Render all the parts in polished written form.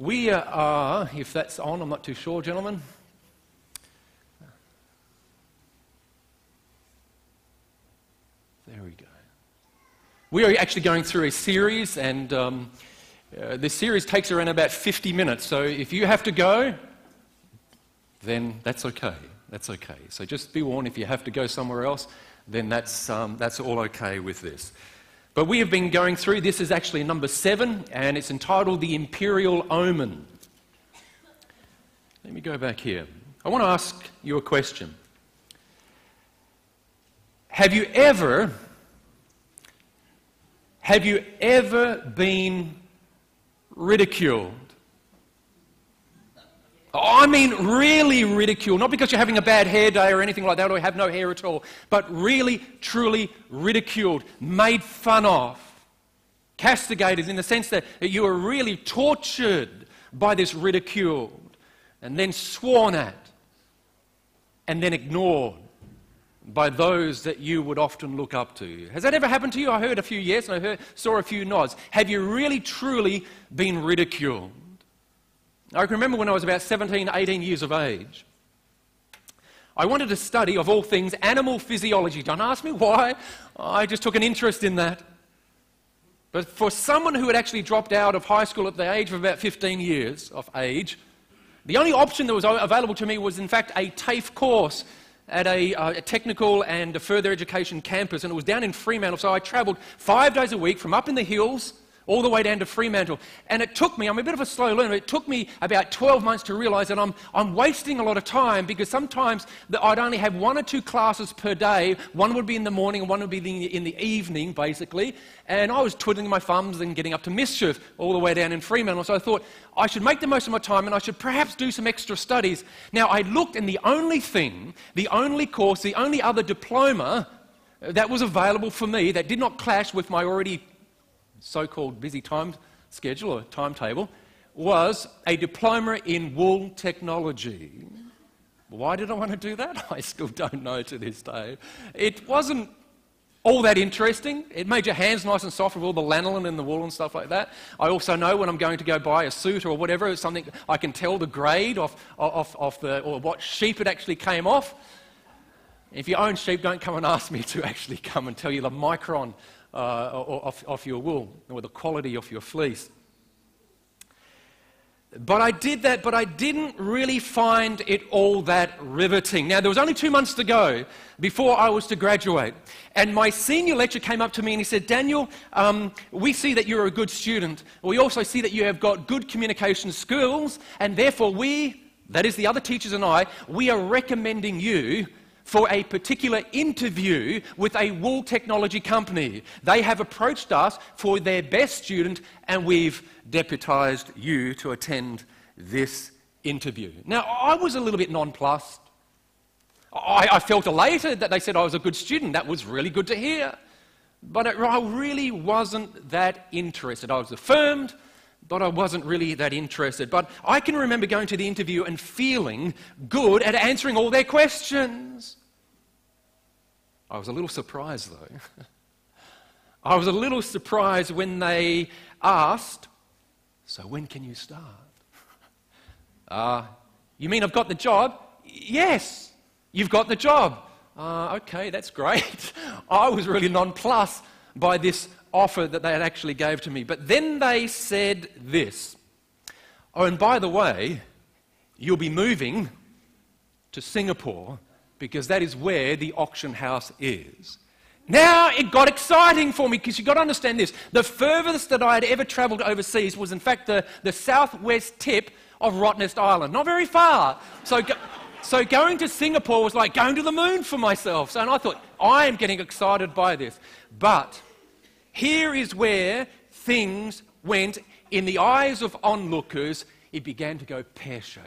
We are, if that's on, I'm not too sure, gentlemen. There we go. We are actually going through a series, and this series takes around about 50 minutes. So if you have to go, then that's okay. That's okay. So just be warned, if you have to go somewhere else, then that's all okay with this. But we have been going through, this is actually number 7, and it's entitled The Imperial Omen. Let me go back here. I want to ask you a question. Have you ever been ridiculed? I mean really ridiculed, not because you're having a bad hair day or anything like that, or you have no hair at all, but really, truly ridiculed, made fun of, castigated in the sense that you were really tortured by this ridicule, and then sworn at, and then ignored by those that you would often look up to. Has that ever happened to you? I heard a few yes, and I saw a few nods. Have you really, truly been ridiculed? I can remember when I was about 17, 18 years of age, I wanted to study, of all things, animal physiology. Don't ask me why. I just took an interest in that. But for someone who had actually dropped out of high school at the age of about 15 years of age, the only option that was available to me was, in fact, a TAFE course at a technical and a further education campus, and it was down in Fremantle. So I travelled 5 days a week from up in the hills all the way down to Fremantle. And it took me, I'm a bit of a slow learner, it took me about 12 months to realise that I'm wasting a lot of time, because sometimes I'd only have 1 or 2 classes per day. One would be in the morning and one would be in the evening, basically. And I was twiddling my thumbs and getting up to mischief all the way down in Fremantle. So I thought I should make the most of my time, and I should perhaps do some extra studies. Now I looked, and the only thing, the only course, the only other diploma that was available for me that did not clash with my already so-called busy time schedule or timetable was a diploma in wool technology. Why did I want to do that? I still don't know to this day. It wasn't all that interesting. It made your hands nice and soft with all the lanolin and the wool and stuff like that. I also know when I'm going to go buy a suit or whatever, something I can tell the grade or what sheep it actually came off. If you own sheep, don't come and ask me to actually come and tell you the micron of your wool, or the quality of your fleece. But I did that, but I didn't really find it all that riveting. Now, there was only 2 months to go before I was to graduate, and my senior lecturer came up to me and he said, "Daniel, we see that you're a good student. We also see that you have got good communication skills, and therefore we, that is the other teachers and I, we are recommending you for a particular interview with a wool technology company. They have approached us for their best student, and we've deputised you to attend this interview." Now, I was a little bit nonplussed. I felt elated that they said I was a good student. That was really good to hear. But I really wasn't that interested. I was affirmed, but I wasn't really that interested. But I can remember going to the interview and feeling good at answering all their questions. I was a little surprised, though. I was a little surprised when they asked, "So when can you start?" You mean I've got the job? Yes, you've got the job. Okay, that's great. I was really nonplussed by this offer that they had actually gave to me. But then they said this: "Oh, and by the way, you'll be moving to Singapore, because that is where the auction house is." Now it got exciting for me, because you've got to understand this. The furthest that I had ever travelled overseas was, in fact, the southwest tip of Rottnest Island. Not very far. So going to Singapore was like going to the moon for myself. And I thought, I am getting excited by this. But here is where things went, in the eyes of onlookers, it began to go pear-shaped.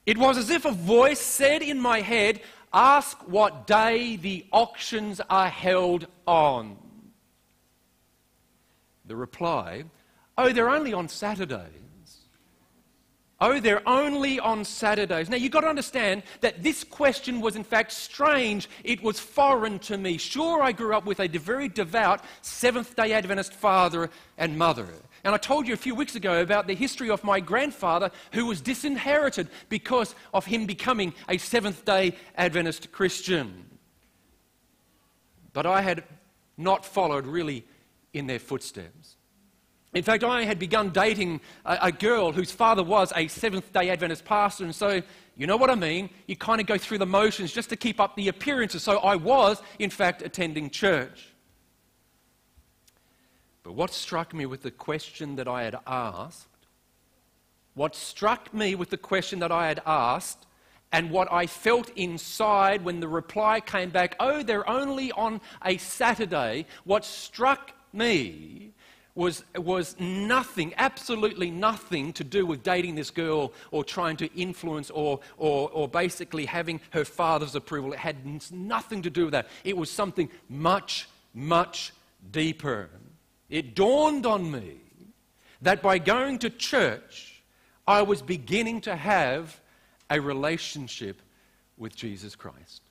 It was as if a voice said in my head, "Ask what day the auctions are held on." The reply, "Oh, they're only on Saturdays." Oh, they're only on Saturdays. Now, you've got to understand that this question was in fact strange. It was foreign to me. Sure, I grew up with a very devout Seventh-day Adventist father and mother. And I told you a few weeks ago about the history of my grandfather who was disinherited because of him becoming a Seventh-day Adventist Christian. But I had not followed really in their footsteps. In fact, I had begun dating a girl whose father was a Seventh-day Adventist pastor, and so, you know what I mean, you kind of go through the motions just to keep up the appearances. So I was, in fact, attending church. But what struck me with the question that I had asked, and what I felt inside when the reply came back, oh, they're only on a Saturday, what struck me was nothing, absolutely nothing to do with dating this girl or trying to influence or basically having her father's approval. It had nothing to do with that. It was something much, much deeper. It dawned on me that by going to church, I was beginning to have a relationship with Jesus Christ.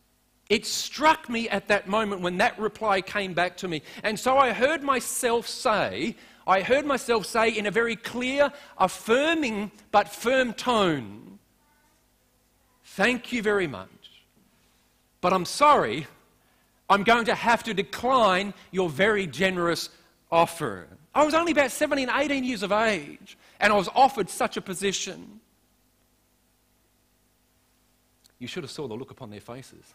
It struck me at that moment when that reply came back to me. And so I heard myself say in a very clear, affirming but firm tone, thank you very much, but I'm sorry, I'm going to have to decline your very generous offer. I was only about 17, 18 years of age, and I was offered such a position. You should have saw the look upon their faces.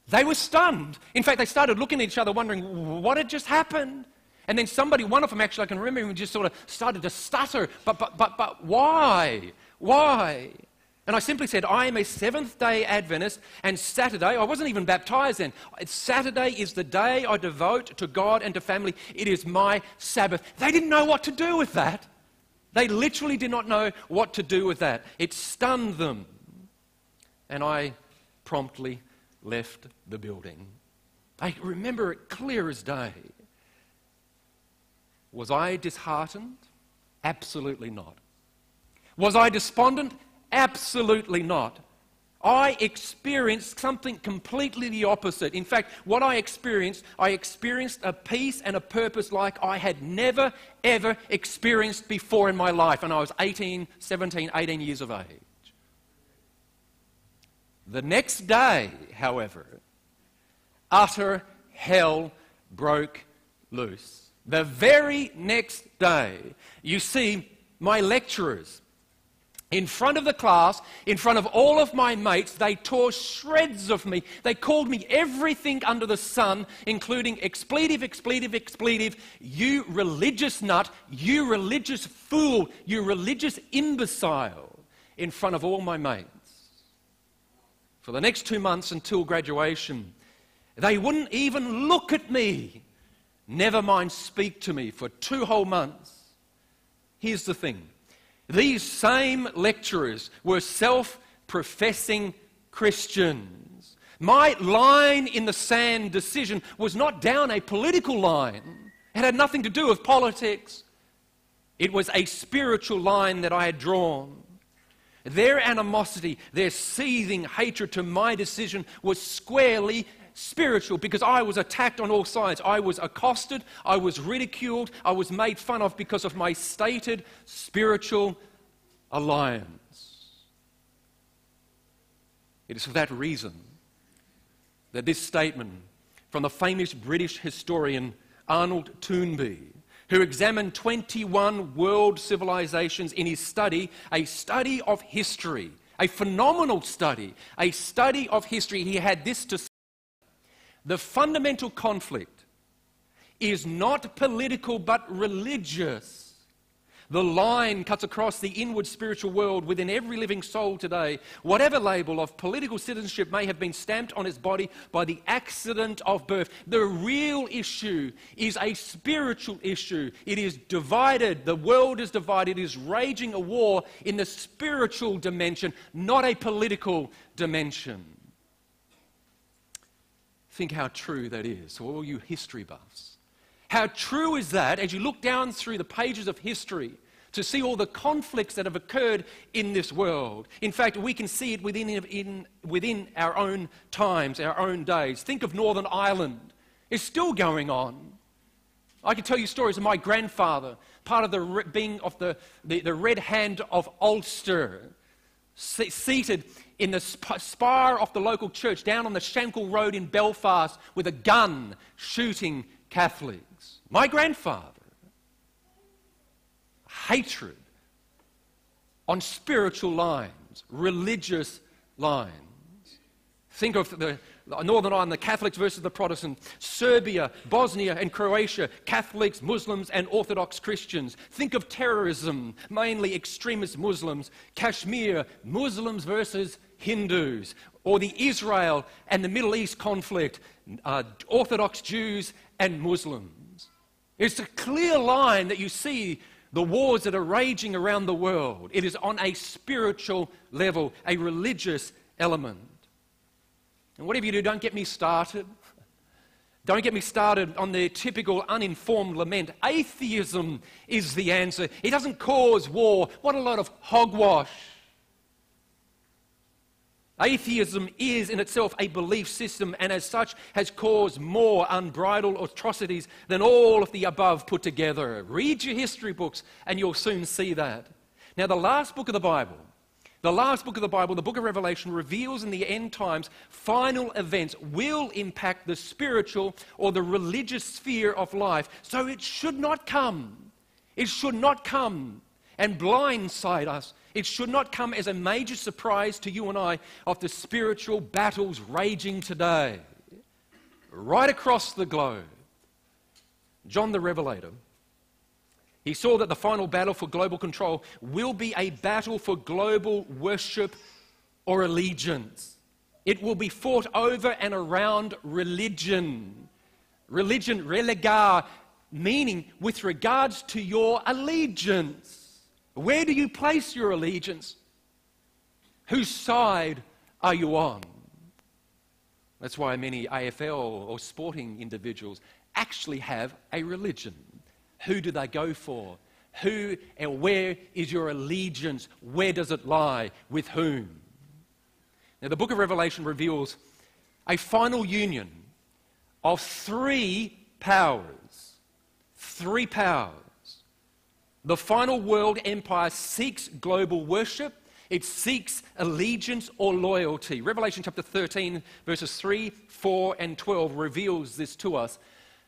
They were stunned. In fact, they started looking at each other wondering what had just happened. And then one of them actually, I can remember him, just sort of started to stutter. But why? Why? And I simply said, I am a Seventh-day Adventist, and Saturday, I wasn't even baptized then. Saturday is the day I devote to God and to family. It is my Sabbath. They didn't know what to do with that. They literally did not know what to do with that. It stunned them. And I promptly left the building. I remember it clear as day. Was I disheartened? Absolutely not. Was I despondent? Absolutely not. I experienced something completely the opposite. In fact, what I experienced a peace and a purpose like I had never, ever experienced before in my life. And I was 17, 18 years of age. The next day, however, utter hell broke loose. The very next day, you see, my lecturers, in front of the class, in front of all of my mates, they tore shreds of me. They called me everything under the sun, including expletive, you religious nut, you religious fool, you religious imbecile, in front of all my mates. For the next 2 months until graduation, they wouldn't even look at me, never mind speak to me for 2 whole months. Here's the thing. These same lecturers were self-professing Christians. My line in the sand decision was not down a political line. It had nothing to do with politics. It was a spiritual line that I had drawn. Their animosity, their seething hatred to my decision was squarely spiritual because I was attacked on all sides. I was accosted, I was ridiculed, I was made fun of because of my stated spiritual alliance. It is for that reason that this statement from the famous British historian Arnold Toynbee, who examined 21 world civilizations in his study, a study of history, a phenomenal study, a study of history. He had this to say: the fundamental conflict is not political but religious. The line cuts across the inward spiritual world within every living soul today. Whatever label of political citizenship may have been stamped on its body by the accident of birth, the real issue is a spiritual issue. It is divided. The world is divided. It is raging a war in the spiritual dimension, not a political dimension. Think how true that is, all you history buffs. How true is that as you look down through the pages of history to see all the conflicts that have occurred in this world. In fact, we can see it within our own times, our own days. Think of Northern Ireland. It's still going on. I can tell you stories of my grandfather, part of the Red Hand of Ulster, seated in the spire of the local church down on the Shankle Road in Belfast with a gun shooting Catholics. My grandfather. Hatred on spiritual lines, religious lines. Think of the Northern Ireland, the Catholics versus the Protestants, Serbia, Bosnia and Croatia, Catholics, Muslims and Orthodox Christians. Think of terrorism, mainly extremist Muslims, Kashmir, Muslims versus Hindus, or the Israel and the Middle East conflict, Orthodox Jews and Muslims. It's a clear line that you see the wars that are raging around the world. It is on a spiritual level, a religious element. And whatever you do, don't get me started. Don't get me started on the typical uninformed lament. Atheism is the answer. It doesn't cause war. What a lot of hogwash. Atheism is in itself a belief system, and as such has caused more unbridled atrocities than all of the above put together. Read your history books and you'll soon see that. Now, the last book of the Bible, the book of Revelation, reveals in the end times final events will impact the spiritual or the religious sphere of life. So it should not come. It should not come and blindside us. It should not come as a major surprise to you and I of the spiritual battles raging today, right across the globe. John the Revelator, he saw that the final battle for global control will be a battle for global worship or allegiance. It will be fought over and around religion. Religion, religar, meaning with regards to your allegiance. Where do you place your allegiance? Whose side are you on? That's why many AFL or sporting individuals actually have a religion. Who do they go for? Who and where is your allegiance? Where does it lie? With whom? Now, the book of Revelation reveals a final union of three powers. Three powers. The final world empire seeks global worship. It seeks allegiance or loyalty. Revelation chapter 13, verses 3, 4, and 12 reveals this to us.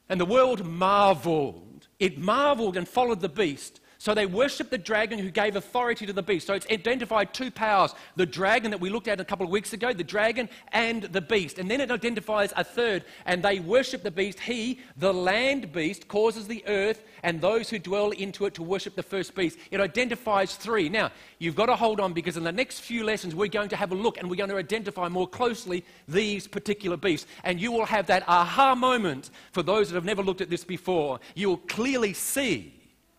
And the world marveled. It marveled and followed the beast. So they worshipped the dragon who gave authority to the beast. So it's identified two powers. The dragon that we looked at a couple of weeks ago, the dragon and the beast. And then it identifies a third. And they worship the beast. He, the land beast, causes the earth and those who dwell into it to worship the first beast. It identifies three. Now, you've got to hold on, because in the next few lessons we're going to have a look and we're going to identify more closely these particular beasts. And you will have that aha moment for those that have never looked at this before. You'll clearly see.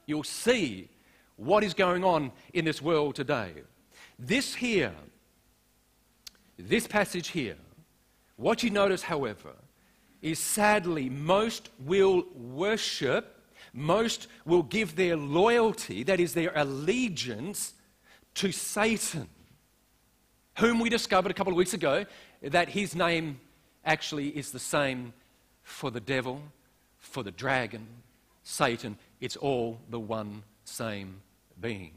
You'll see what is going on in this world today. This passage here, what you notice, however, is sadly most will worship, most will give their loyalty, that is their allegiance, to Satan, whom we discovered a couple of weeks ago that his name actually is the same for the devil, for the dragon, Satan. It's all the one same being.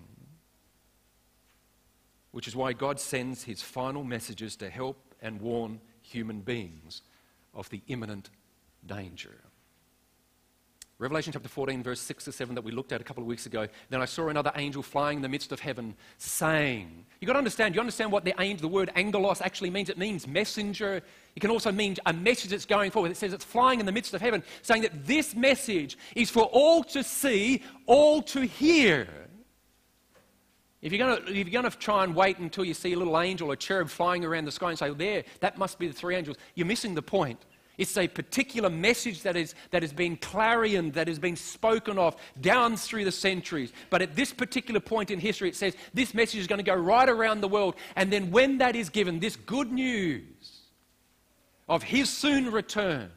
Which is why God sends his final messages to help and warn human beings of the imminent danger. Revelation chapter 14, verse 6 to 7 that we looked at a couple of weeks ago. Then I saw another angel flying in the midst of heaven, saying, you've got to understand, you understand what the word angelos actually means? It means messenger. It can also mean a message that's going forward. It says it's flying in the midst of heaven, saying that this message is for all to see, all to hear. If you're going to try and wait until you see a little angel or cherub flying around the sky and say, there, that must be the three angels, you're missing the point. It's a particular message that has been clarioned, that has been spoken of down through the centuries. But at this particular point in history, it says this message is going to go right around the world. And then when that is given, this good news of his soon return,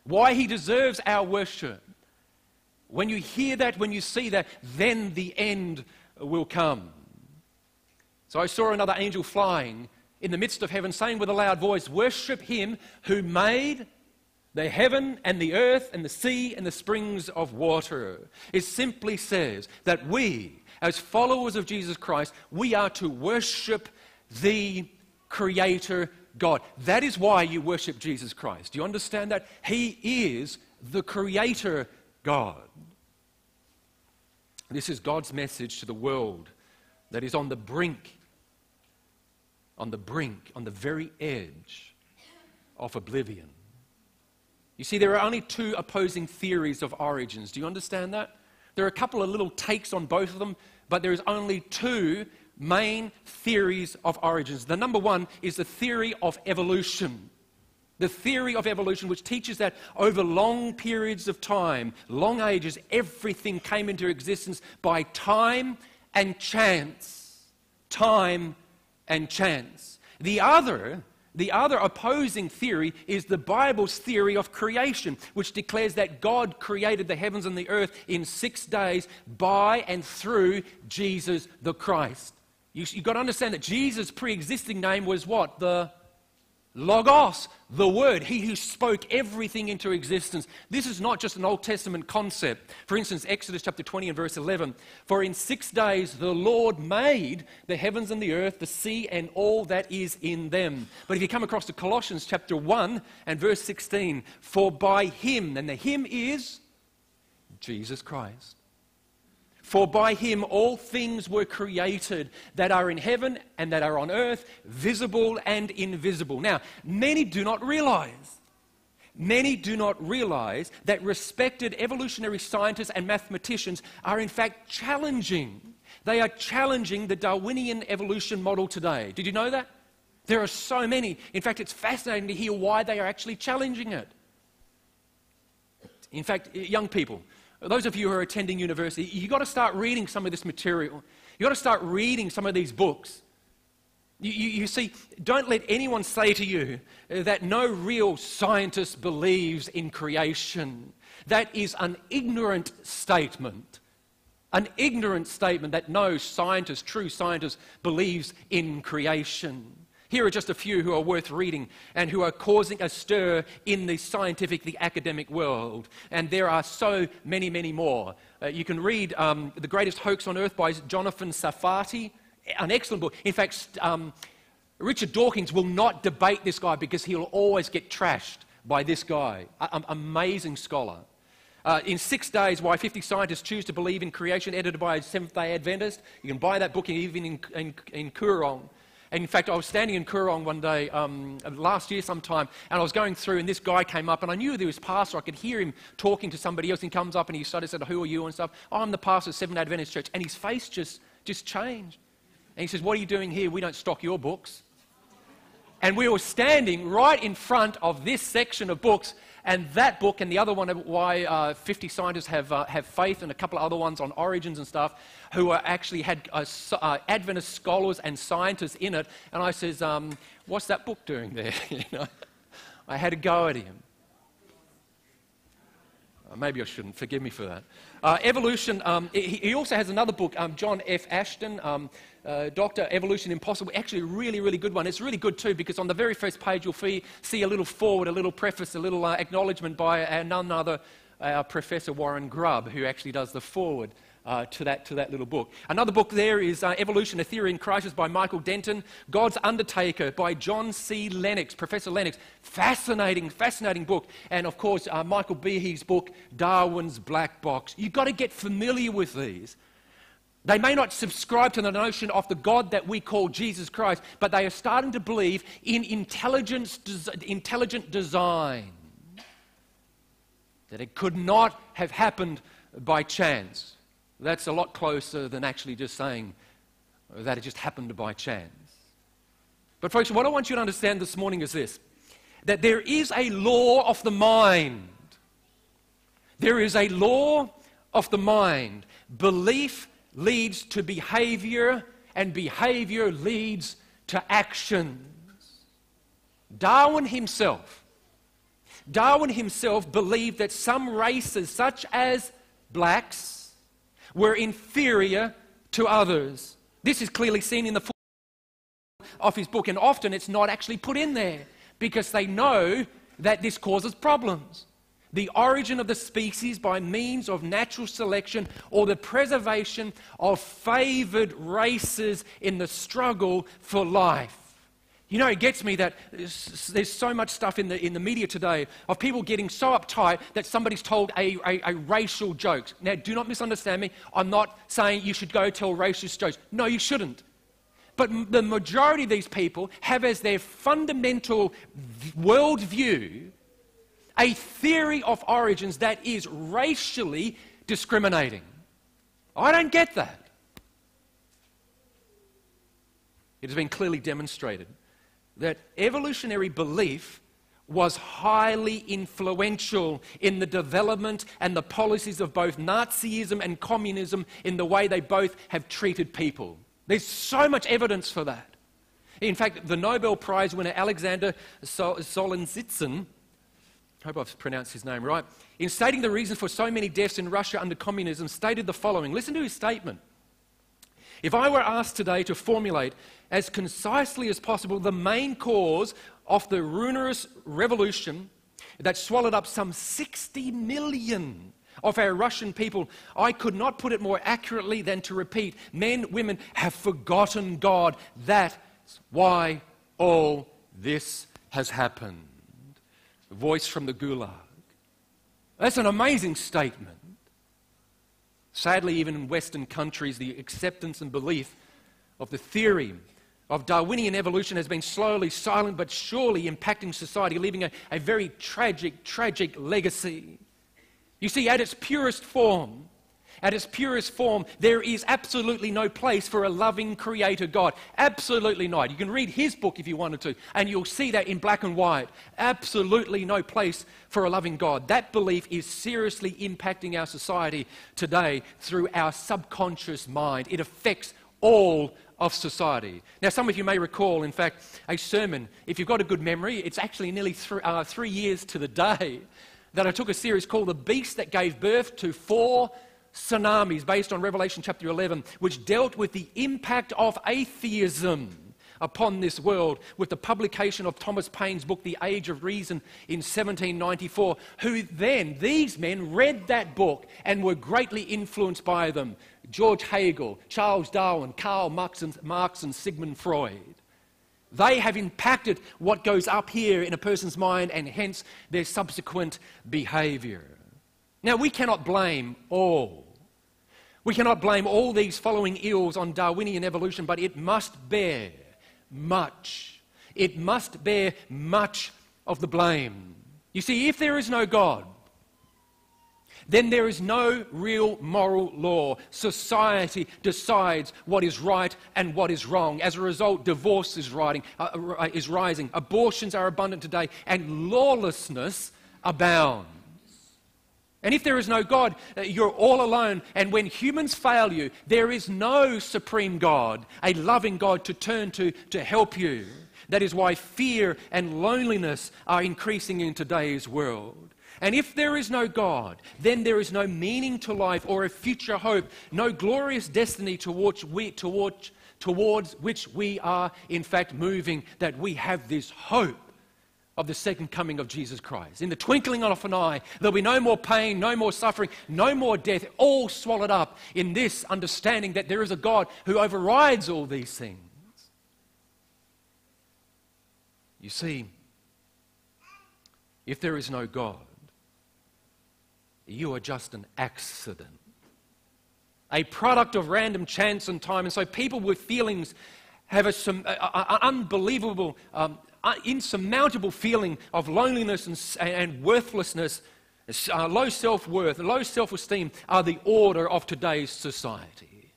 why he deserves our worship, When you hear that, when you see that, then the end will come. So I saw another angel flying in the midst of heaven, saying with a loud voice, "Worship him who made the heaven and the earth and the sea and the springs of water." It simply says that we, as followers of Jesus Christ, we are to worship the Creator God. That is why you worship Jesus Christ. Do you understand that? He is the Creator God. This is God's message to the world that is on the brink, on the very edge of oblivion. You see, there are only two opposing theories of origins. Do you understand that? There are a couple of little takes on both of them, but there is only two main theories of origins. The number one is the theory of evolution. The theory of evolution, which teaches that over long periods of time, long ages, everything came into existence by time and chance. Time and chance. The other opposing theory is the Bible's theory of creation, which declares that God created the heavens and the earth in 6 days by and through Jesus the Christ. You've got to understand that Jesus' pre-existing name was what? The Logos, the Word, He who spoke everything into existence. This is not just an Old Testament concept. For instance, Exodus chapter 20 and verse 11, "For in 6 days the Lord made the heavens and the earth, the sea and all that is in them." But if you come across to Colossians chapter 1 and verse 16, "For by Him," and the Him is Jesus Christ. "For by him all things were created that are in heaven and that are on earth, visible and invisible." Now, many do not realize that respected evolutionary scientists and mathematicians are in fact challenging. They are challenging the Darwinian evolution model today. Did you know that? There are so many. In fact, it's fascinating to hear why they are actually challenging it. In fact, young people, those of you who are attending university, you've got to start reading some of this material. You've got to start reading some of these books. You see, don't let anyone say to you that no real scientist believes in creation. That is an ignorant statement. An ignorant statement that no scientist, true scientist, believes in creation. Here are just a few who are worth reading and who are causing a stir in the scientific, the academic world. And there are so many, many more. You can read The Greatest Hoax on Earth by Jonathan Safati, an excellent book. In fact, Richard Dawkins will not debate this guy because he'll always get trashed by this guy. Amazing scholar. In 6 Days, Why 50 Scientists Choose to Believe in Creation, edited by a Seventh-day Adventist. You can buy that book even in Coorong. And in fact, I was standing in Coorong one day, last year sometime, and I was going through, and this guy came up, and I knew there was pastor. I could hear him talking to somebody else, and he comes up, and he started said, "Who are you?" and stuff. "Oh, I'm the pastor of Seventh-day Adventist Church." And his face just changed. And he says, "What are you doing here? We don't stock your books." And we were standing right in front of this section of books, and that book and the other one, Why 50 Scientists Have Faith, and a couple of other ones on origins and stuff, who actually had Adventist scholars and scientists in it. And I says, "What's that book doing there?" I had a go at him. Maybe I shouldn't. Forgive me for that. Evolution. He also has another book, John F. Ashton, Dr. Evolution Impossible. Actually, a really, really good one. It's really good too because on the very first page you'll see a little foreword, a little preface, a little acknowledgement by none other, Professor Warren Grubb, who actually does the foreword to that little book. Another book there is Evolution, A Theory in Crisis by Michael Denton. God's Undertaker by John C. Lennox, Professor Lennox. Fascinating book. And of course, Michael Behe's book, Darwin's Black Box. You've got to get familiar with these. They may not subscribe to the notion of the God that we call Jesus Christ, but they are starting to believe in intelligent design. That it could not have happened by chance. That's a lot closer than actually just saying that it just happened by chance. But folks, what I want you to understand this morning is this, that there is a law of the mind. There is a law of the mind. Belief leads to behavior, and behavior leads to actions. Darwin himself believed that some races, such as blacks, were inferior to others. This is clearly seen in the full of his book, and often it's not actually put in there because they know that this causes problems. The origin of the species by means of natural selection or the preservation of favored races in the struggle for life. You know, it gets me that there's so much stuff in the media today of people getting so uptight that somebody's told a racial joke. Now, do not misunderstand me. I'm not saying you should go tell racist jokes. No, you shouldn't. But the majority of these people have as their fundamental worldview a theory of origins that is racially discriminating. I don't get that. It has been clearly demonstrated that evolutionary belief was highly influential in the development and the policies of both Nazism and communism in the way they both have treated people. There's so much evidence for that. In fact, the Nobel Prize winner Alexander Solzhenitsyn, I hope I've pronounced his name right, in stating the reason for so many deaths in Russia under communism, stated the following. Listen to his statement. If I were asked today to formulate as concisely as possible the main cause of the ruinous revolution that swallowed up some 60 million of our Russian people, I could not put it more accurately than to repeat, men, women have forgotten God. That's why all this has happened. A voice from the Gulag. That's an amazing statement. Sadly, even in Western countries, the acceptance and belief of the theory of Darwinian evolution has been slowly, silent but surely impacting society, leaving a very tragic legacy. You see, at its purest form, there is absolutely no place for a loving creator God. Absolutely not. You can read his book if you wanted to, and you'll see that in black and white. Absolutely no place for a loving God. That belief is seriously impacting our society today through our subconscious mind. It affects all of society. Now, some of you may recall, in fact, a sermon. If you've got a good memory, it's actually nearly 3 years to the day that I took a series called The Beast That Gave Birth to 4 Tsunamis, based on Revelation chapter 11, which dealt with the impact of atheism upon this world with the publication of Thomas Paine's book, The Age of Reason, in 1794, who then, these men read that book and were greatly influenced by them. George Hegel, Charles Darwin, Karl Marx and Sigmund Freud. They have impacted what goes up here in a person's mind and hence their subsequent behavior. Now, we cannot blame all. We cannot blame all these following ills on Darwinian evolution, but it must bear much. It must bear much of the blame. You see, if there is no God, then there is no real moral law. Society decides what is right and what is wrong. As a result, divorce is rising, abortions are abundant today, and lawlessness abounds. And if there is no God, you're all alone. And when humans fail you, there is no supreme God, a loving God to turn to help you. That is why fear and loneliness are increasing in today's world. And if there is no God, then there is no meaning to life or a future hope, no glorious destiny towards which we are in fact moving, that we have this hope of the second coming of Jesus Christ. In the twinkling of an eye, there'll be no more pain, no more suffering, no more death, all swallowed up in this understanding that there is a God who overrides all these things. You see, if there is no God, you are just an accident, a product of random chance and time. And so people with feelings have an unbelievable, insurmountable feeling of loneliness and worthlessness. Low self-worth, low self-esteem are the order of today's society.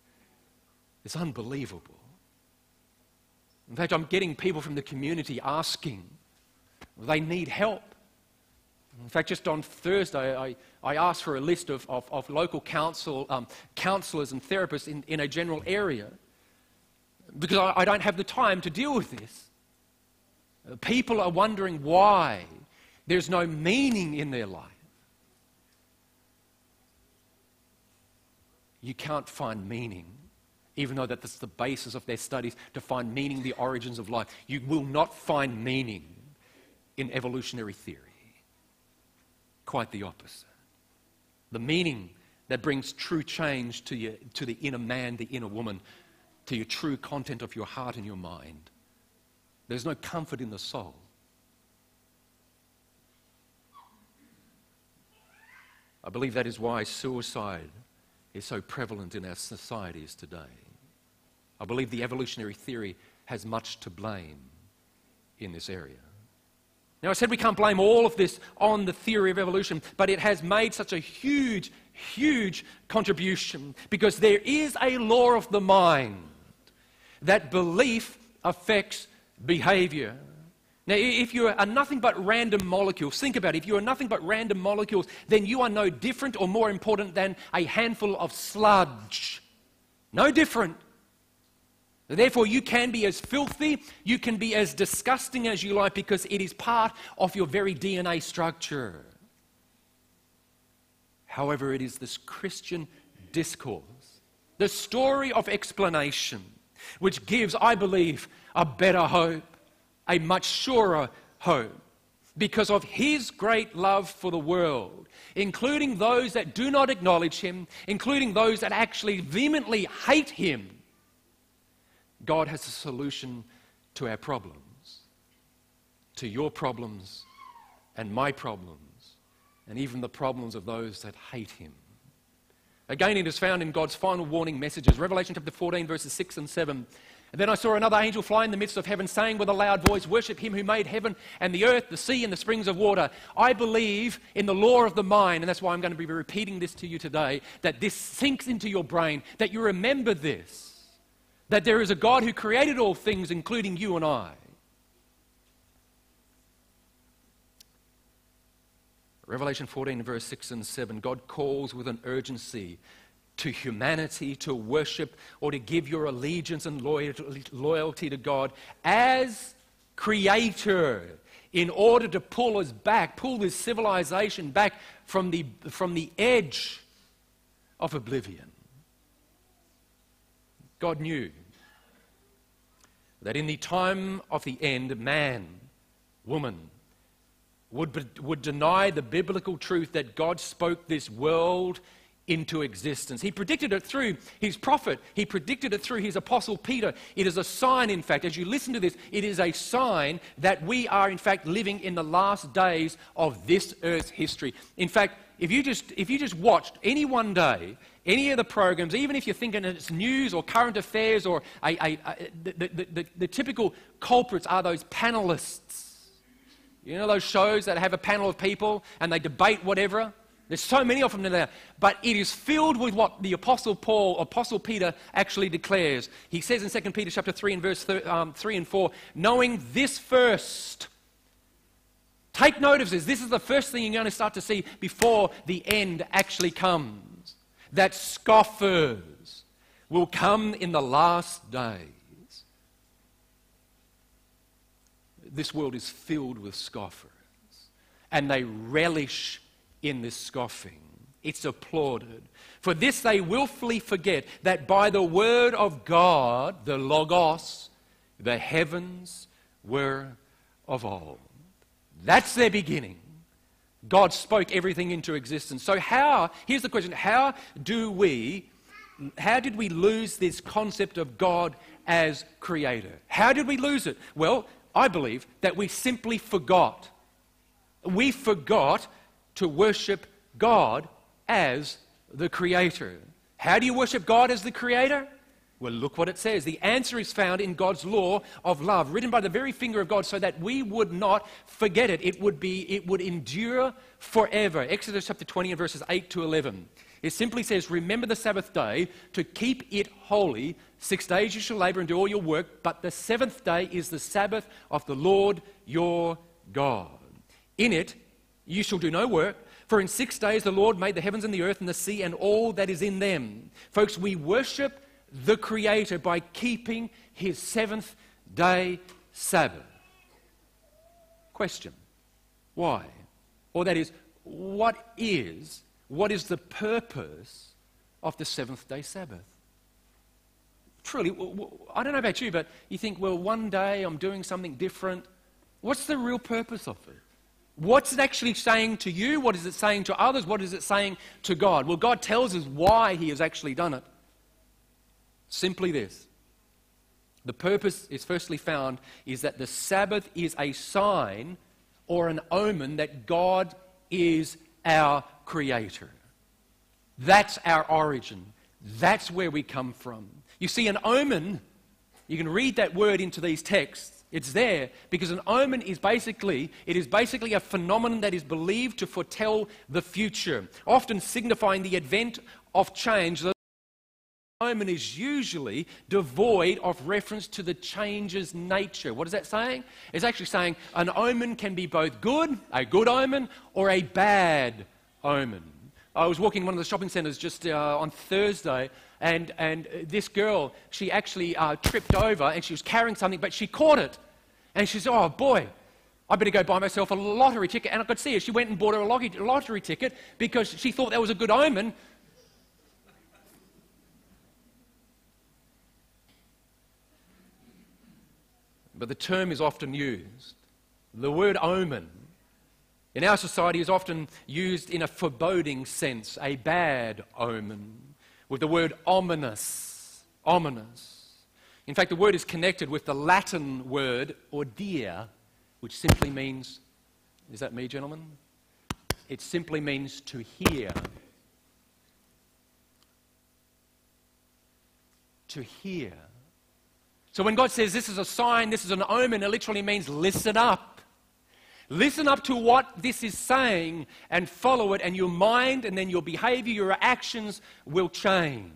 It's unbelievable. In fact, I'm getting people from the community asking, they need help. In fact, just on Thursday, I asked for a list of local counsellors and therapists in a general area because I don't have the time to deal with this. People are wondering why there's no meaning in their life. you can't find meaning, even though that's the basis of their studies, to find meaning, the origins of life. You will not find meaning in evolutionary theory. Quite the opposite. The meaning that brings true change to the inner man, the inner woman, to your true content of your heart and your mind. There's no comfort in the soul. I believe that is why suicide is so prevalent in our societies today. I believe the evolutionary theory has much to blame in this area. Now, I said we can't blame all of this on the theory of evolution, but it has made such a huge, huge contribution because there is a law of the mind that belief affects behavior. Now, if you are nothing but random molecules, think about it. If you are nothing but random molecules, then you are no different or more important than a handful of sludge. No different. Therefore, you can be as filthy, you can be as disgusting as you like because it is part of your very DNA structure. However, it is this Christian discourse, the story of explanation, which gives, I believe, a better hope, a much surer hope, because of his great love for the world, including those that do not acknowledge him, including those that actually vehemently hate him. God has a solution to our problems, to your problems and my problems, and even the problems of those that hate him. Again, it is found in God's final warning messages, Revelation chapter 14, verses 6 and 7. And then I saw another angel fly in the midst of heaven, saying with a loud voice, "Worship him who made heaven and the earth, the sea and the springs of water." I believe in the law of the mind, and that's why I'm going to be repeating this to you today, that this sinks into your brain, that you remember this, that there is a God who created all things, including you and I. Revelation 14, verse 6 and 7, God calls with an urgency to humanity to worship or to give your allegiance and loyalty to God as Creator in order to pull us back, pull this civilization back from the edge of oblivion. God knew that in the time of the end, man, woman, would deny the biblical truth that God spoke this world into existence. He predicted it through his prophet. He predicted it through his apostle Peter. It is a sign, in fact, as you listen to this, it is a sign that we are, in fact, living in the last days of this earth's history. In fact, if you just watched any one day, any of the programs, even if you're thinking it's news or current affairs or the typical culprits are those panelists. You know those shows that have a panel of people and they debate whatever? There's so many of them now, but it is filled with what the Apostle Peter actually declares. He says in 2 Peter chapter 3 and verse 3 and 4, knowing this first. Take note of this. This is the first thing you're going to start to see before the end actually comes. That scoffers will come in the last days. This world is filled with scoffers, and they relish in this scoffing. It's applauded. For this they willfully forget that by the word of God, the Logos, the heavens were of old. That's their beginning. God spoke everything into existence. So here's the question, how did we lose this concept of God as creator? How did we lose it? Well, I believe that we simply forgot. We forgot to worship God as the creator. How do you worship God as the creator? Well, look what it says. The answer is found in God's law of love, written by the very finger of God, so that we would not forget it. It would endure forever. Exodus chapter 20 and verses 8 to 11. It simply says, remember the Sabbath day to keep it holy. 6 days you shall labor and do all your work, but the seventh day is the Sabbath of the Lord your God. In it you shall do no work, for in 6 days the Lord made the heavens and the earth and the sea and all that is in them. Folks, we worship the Creator by keeping his seventh day Sabbath. Question, why? Or that is, what is the purpose of the seventh-day Sabbath. Truly, I don't know about you, but you think, well, one day I'm doing something different. What's the real purpose of it? What's it actually saying to you? What is it saying to others? What is it saying to God? Well, God tells us why he has actually done it. Simply this. The purpose is firstly found is that the Sabbath is a sign or an omen that God is our creator. That's our origin. That's where we come from. You see, an omen, you can read that word into these texts. It's there because an omen is basically a phenomenon that is believed to foretell the future, often signifying the advent of change. The omen is usually devoid of reference to the change's nature. What is that saying? It's actually saying an omen can be both good, a good omen, or a bad omen. I was walking in one of the shopping centres just on Thursday, and this girl, she actually tripped over, and she was carrying something, but she caught it. And she said, oh boy, I better go buy myself a lottery ticket. And I could see her. She went and bought her a lottery ticket because she thought that was a good omen. But the term is often used. The word omen in our society is often used in a foreboding sense, a bad omen, with the word ominous, ominous. In fact, the word is connected with the Latin word audia, which simply means, is that me, gentlemen? It simply means to hear. To hear. So when God says this is a sign, this is an omen, it literally means listen up. Listen up to what this is saying and follow it, and your mind and then your behavior, your actions will change.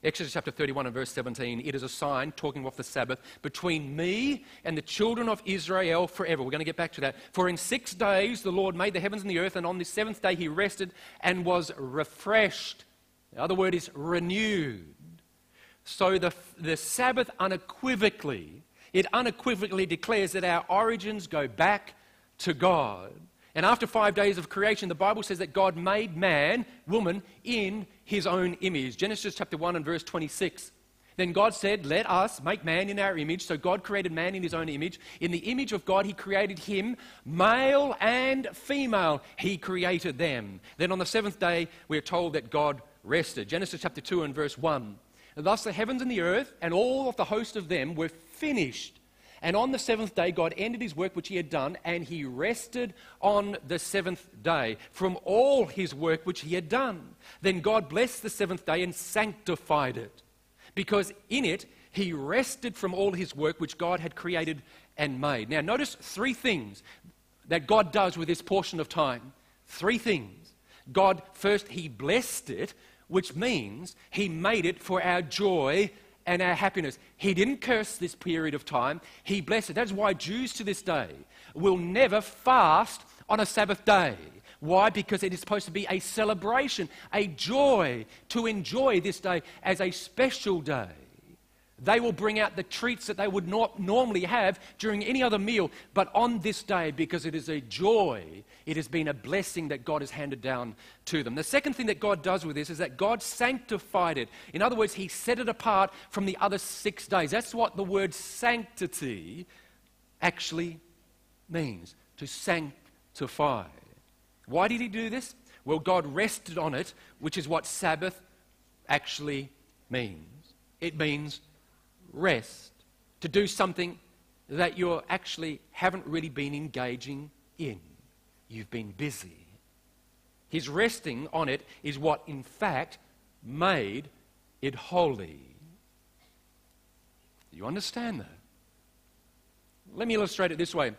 Exodus chapter 31 and verse 17, it is a sign, talking of the Sabbath, between me and the children of Israel forever. We're going to get back to that. For in 6 days the Lord made the heavens and the earth, and on the seventh day he rested and was refreshed. The other word is renewed. So the Sabbath unequivocally declares that our origins go back to God. And after 5 days of creation, the Bible says that God made man, woman, in his own image. Genesis chapter 1 and verse 26. Then God said, let us make man in our image. So God created man in his own image. In the image of God, he created him, male and female. He created them. Then on the seventh day, we are told that God rested. Genesis chapter 2 and verse 1. Thus the heavens and the earth and all of the host of them were finished. And on the seventh day, God ended his work which he had done, and he rested on the seventh day from all his work which he had done. Then God blessed the seventh day and sanctified it, because in it he rested from all his work which God had created and made. Now notice 3 things that God does with this portion of time. 3 things. God, first, he blessed it, which means he made it for our joy and our happiness. He didn't curse this period of time. He blessed it. That's why Jews to this day will never fast on a Sabbath day. Why? Because it is supposed to be a celebration, a joy, to enjoy this day as a special day. They will bring out the treats that they would not normally have during any other meal, but on this day, because it is a joy, it has been a blessing that God has handed down to them. The second thing that God does with this is that God sanctified it. In other words, he set it apart from the other 6 days. That's what the word sanctity actually means, to sanctify. Why did he do this? Well, God rested on it, which is what Sabbath actually means. It means rest, to do something that you actually haven't really been engaging in. You've been busy. His resting on it is what, in fact, made it holy. Do you understand that? Let me illustrate it this way.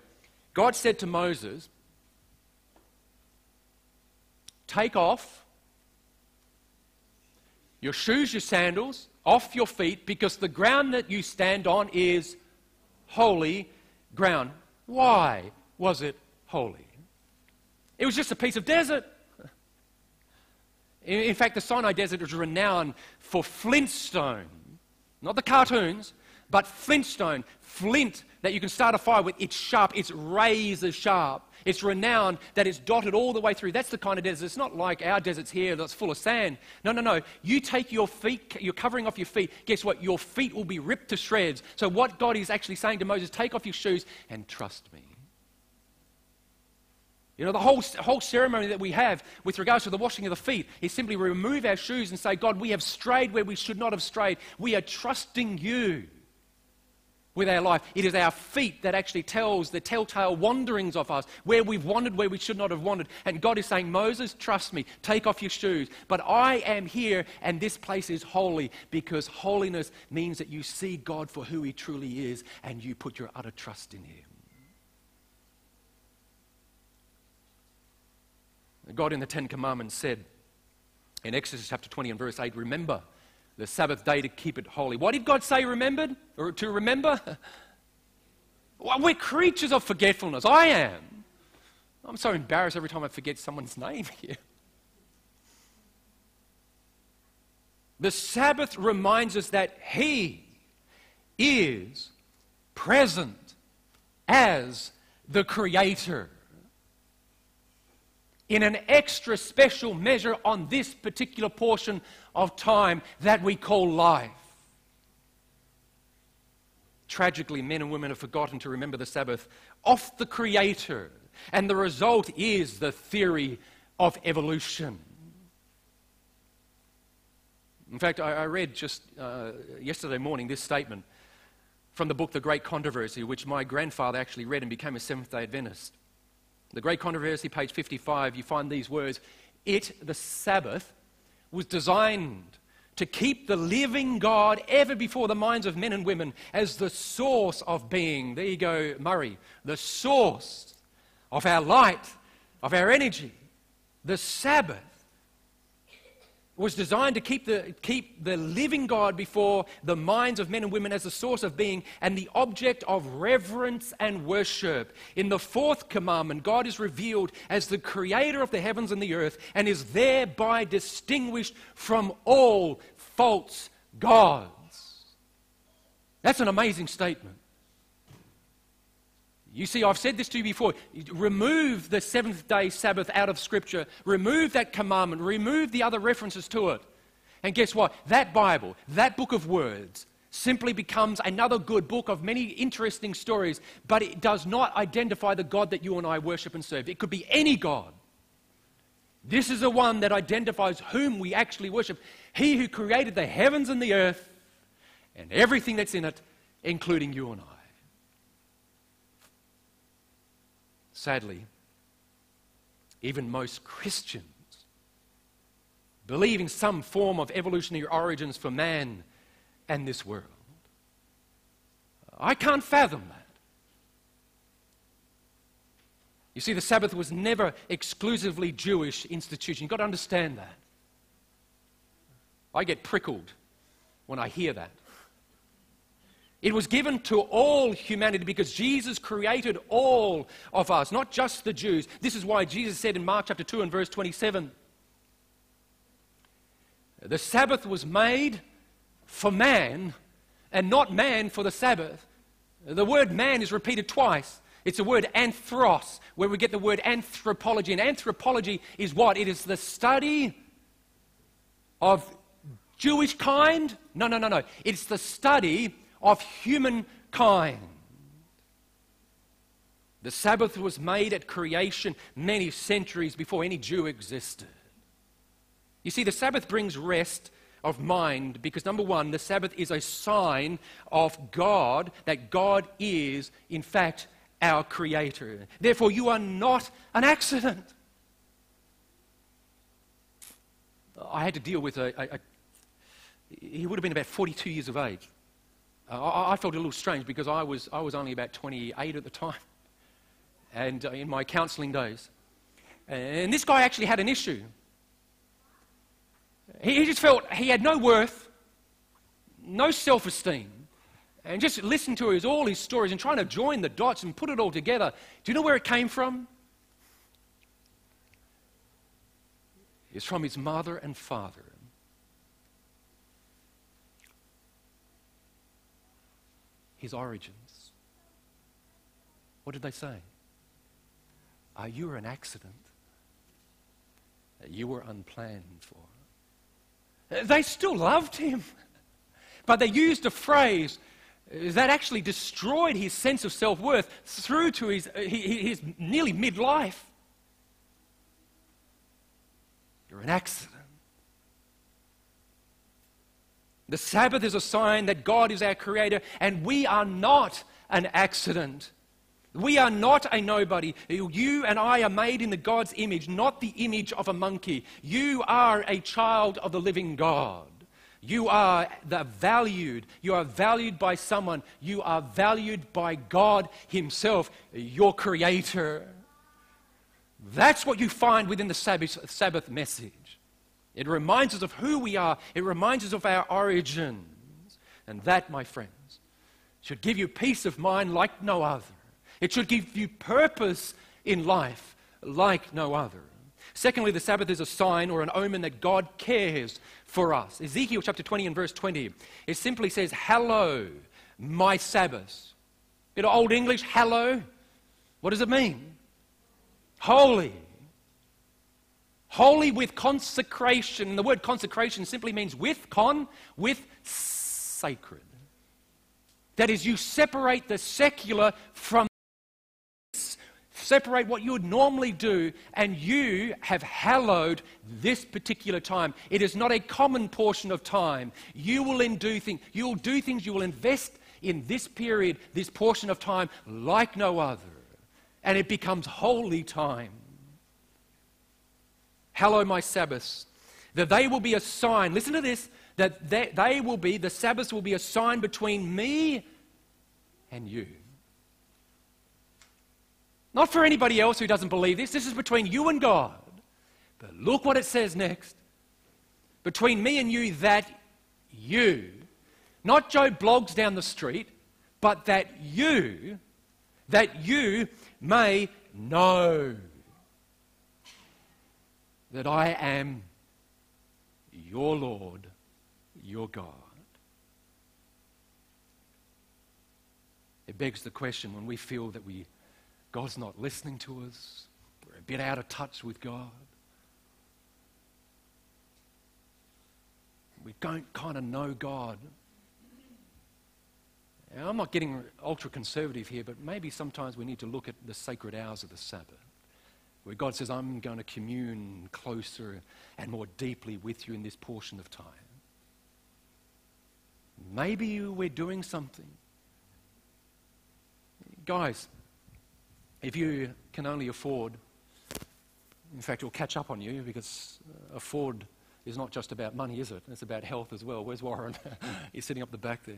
God said to Moses, take off your shoes, your sandals, off your feet, because the ground that you stand on is holy ground. Why was it holy? It was just a piece of desert. In fact, the Sinai Desert is renowned for flintstone, not the cartoons, But flintstone, flint that you can start a fire with, it's sharp, it's razor sharp. It's renowned that it's dotted all the way through. That's the kind of desert. It's not like our deserts here that's full of sand. No. You take your feet, you're covering off your feet. Guess what? Your feet will be ripped to shreds. So what God is actually saying to Moses, take off your shoes and trust me. You know, the whole ceremony that we have with regards to the washing of the feet is simply remove our shoes and say, God, we have strayed where we should not have strayed. We are trusting you with our life. It is our feet that actually tells the telltale wanderings of us, where we've wandered, where we should not have wandered. And God is saying, Moses, trust me, take off your shoes. But I am here, and this place is holy, because holiness means that you see God for who he truly is, and you put your utter trust in him. God in the Ten Commandments said in Exodus chapter 20 and verse 8, remember the Sabbath day to keep it holy. Why did God say remembered, or to remember? Well, we're creatures of forgetfulness. I am. I'm so embarrassed every time I forget someone's name here. The Sabbath reminds us that he is present as the Creator in an extra special measure on this particular portion of time that we call life. Tragically, men and women have forgotten to remember the Sabbath of the Creator, and the result is the theory of evolution. In fact, I read just yesterday morning this statement from the book The Great Controversy, which my grandfather actually read and became a Seventh-day Adventist. The Great Controversy, page 55, you find these words, the Sabbath, was designed to keep the living God ever before the minds of men and women as the source of being. There you go, Murray. The source of our light, of our energy. The Sabbath was designed to keep the living God before the minds of men and women as the source of being and the object of reverence and worship. In the fourth commandment, God is revealed as the creator of the heavens and the earth and is thereby distinguished from all false gods. That's an amazing statement. You see, I've said this to you before. Remove the seventh-day Sabbath out of Scripture. Remove that commandment. Remove the other references to it. And guess what? That Bible, that book of words, simply becomes another good book of many interesting stories, but it does not identify the God that you and I worship and serve. It could be any God. This is the one that identifies whom we actually worship. He who created the heavens and the earth and everything that's in it, including you and I. Sadly, even most Christians believe in some form of evolutionary origins for man and this world. I can't fathom that. You see, the Sabbath was never exclusively Jewish institution. You've got to understand that. I get prickled when I hear that. It was given to all humanity because Jesus created all of us, not just the Jews. This is why Jesus said in Mark chapter 2 and verse 27, the Sabbath was made for man and not man for the Sabbath. The word man is repeated twice. It's the word anthros, where we get the word anthropology. And anthropology is what? It is the study of Jewish kind? No. It's the study of humankind. The Sabbath was made at creation many centuries before any Jew existed. You see, the Sabbath brings rest of mind because, number one, the Sabbath is a sign of God, that God is, in fact, our Creator. Therefore, you are not an accident. I had to deal with he would have been about 42 years of age. I felt a little strange because I was only about 28 at the time, and in my counselling days. And this guy actually had an issue. He just felt he had no worth, no self-esteem, and just listening to all his stories and trying to join the dots and put it all together. Do you know where it came from? It's from his mother and father. his origins. What did they say? You were an accident. You were unplanned for. They still loved him. But they used a phrase that actually destroyed his sense of self-worth through to his nearly midlife. You're an accident. The Sabbath is a sign that God is our creator, and we are not an accident. We are not a nobody. You and I are made in the God's image, not the image of a monkey. You are a child of the living God. You are valued. You are valued by someone. You are valued by God himself, your creator. That's what you find within the Sabbath message. It reminds us of who we are. It reminds us of our origins. And that, my friends, should give you peace of mind like no other. It should give you purpose in life like no other. Secondly, the Sabbath is a sign or an omen that God cares for us. Ezekiel chapter 20 and verse 20, it simply says, "Hallow my Sabbath." Bit of Old English, hallow. What does it mean? Holy. Holy with consecration. And the word consecration simply means with sacred. That is, you separate the secular from separate what you would normally do, and you have hallowed this particular time. It is not a common portion of time. You will do things, you will invest in this period, this portion of time like no other. And it becomes holy time. Hallow my Sabbaths, that they will be a sign. Listen to this, that the Sabbaths will be a sign between me and you. Not for anybody else who doesn't believe this. This is between you and God. But look what it says next. Between me and you, that you, not Joe Bloggs down the street, but that you may know that I am your Lord, your God. It begs the question when we feel that God's not listening to us, we're a bit out of touch with God, we don't kind of know God. Now, I'm not getting ultra-conservative here, but maybe sometimes we need to look at the sacred hours of the Sabbath, where God says, I'm going to commune closer and more deeply with you in this portion of time. Maybe we're doing something. Guys, if you can only afford, in fact, it'll catch up on you, because afford is not just about money, is it? It's about health as well. Where's Warren? He's sitting up the back there.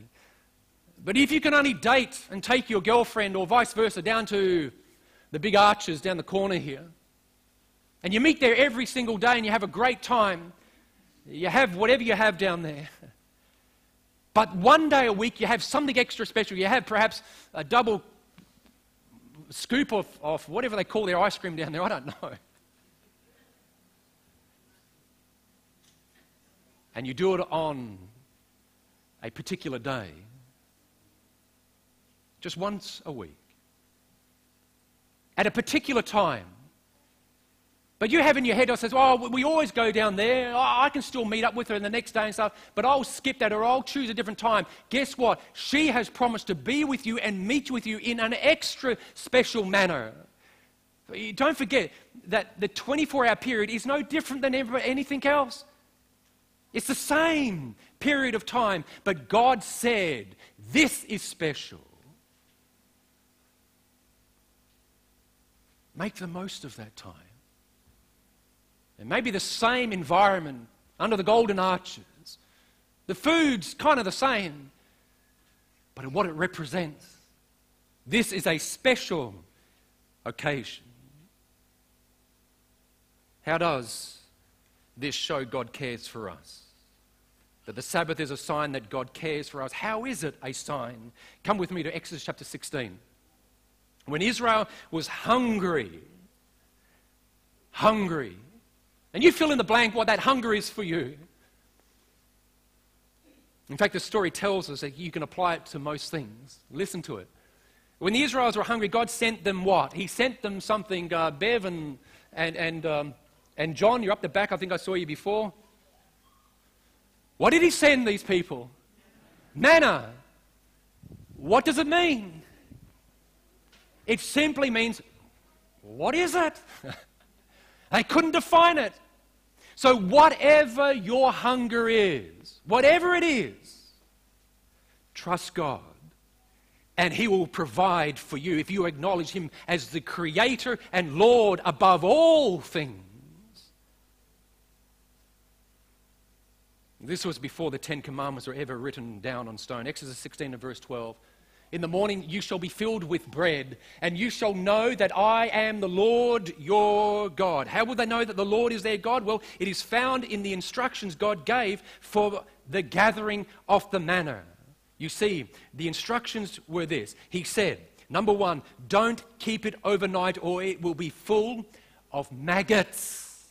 But if you can only date and take your girlfriend or vice versa down to the big arches down the corner here, and you meet there every single day and you have a great time, you have whatever you have down there, but one day a week you have something extra special. You have perhaps a double scoop of whatever they call their ice cream down there, I don't know. And you do it on a particular day, just once a week, at a particular time. But you have in your head, I says, oh, we always go down there. Oh, I can still meet up with her the next day and stuff, but I'll skip that or I'll choose a different time. Guess what? She has promised to be with you and meet with you in an extra special manner. Don't forget that the 24-hour period is no different than anything else. It's the same period of time, but God said, this is special. Make the most of that time. And maybe the same environment under the golden arches. The food's kind of the same, but what it represents. This is a special occasion. How does this show God cares for us? That the Sabbath is a sign that God cares for us. How is it a sign? Come with me to Exodus chapter 16. When Israel was hungry, and you fill in the blank what that hunger is for you. In fact, the story tells us that you can apply it to most things. Listen to it. When the Israelites were hungry, God sent them what? He sent them something. Bev and John, you're up the back. I think I saw you before. What did he send these people? Manna. What does it mean? It simply means, what is it? They couldn't define it. So whatever your hunger is, whatever it is, trust God. And He will provide for you if you acknowledge Him as the Creator and Lord above all things. This was before the 10 Commandments were ever written down on stone. Exodus 16 and verse 12. In the morning you shall be filled with bread, and you shall know that I am the Lord your God. How will they know that the Lord is their God? Well, it is found in the instructions God gave for the gathering of the manna. You see, the instructions were this. He said, number one, don't keep it overnight or it will be full of maggots.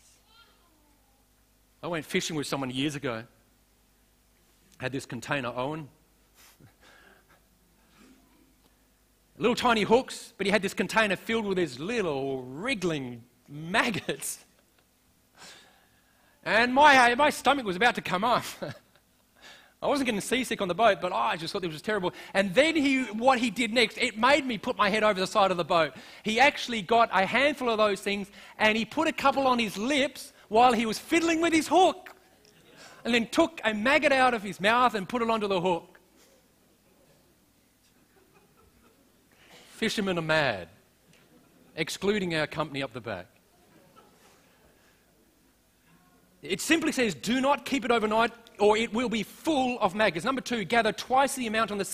I went fishing with someone years ago. Had this container, Owen. Little tiny hooks, but he had this container filled with these little wriggling maggots. And my stomach was about to come off. I wasn't getting seasick on the boat, but I just thought it was terrible. And then what he did next, it made me put my head over the side of the boat. He actually got a handful of those things and he put a couple on his lips while he was fiddling with his hook. And then took a maggot out of his mouth and put it onto the hook. Fishermen are mad, excluding our company up the back. It simply says, do not keep it overnight or it will be full of maggots. Number two, gather twice the amount on the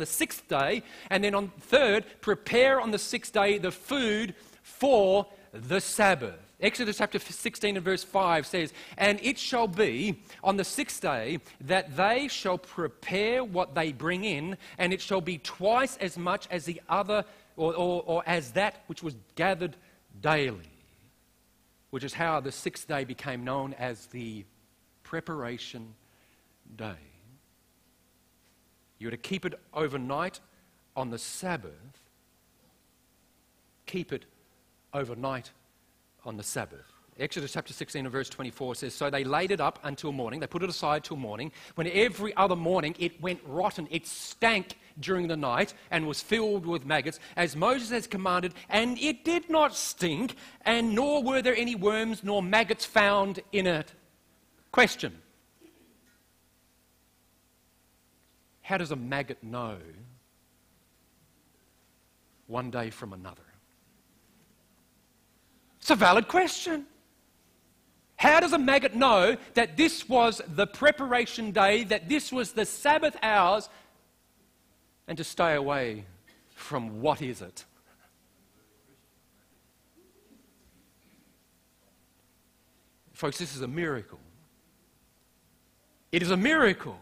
sixth day. And then on third, prepare on the sixth day the food for the Sabbath. Exodus chapter 16 and verse 5 says, and it shall be on the sixth day that they shall prepare what they bring in, and it shall be twice as much as the other, or as that which was gathered daily. Which is how the sixth day became known as the preparation day. You are to keep it overnight on the Sabbath. Keep it overnight on the Sabbath. Exodus chapter 16 and verse 24 says, so they laid it up until morning. They put it aside till morning. When every other morning it went rotten, it stank during the night and was filled with maggots, as Moses has commanded, and it did not stink, and nor were there any worms nor maggots found in it. Question. How does a maggot know one day from another? It's a valid question. How does a maggot know that this was the preparation day, that this was the Sabbath hours, and to stay away from what is it? Folks, this is a miracle. It is a miracle.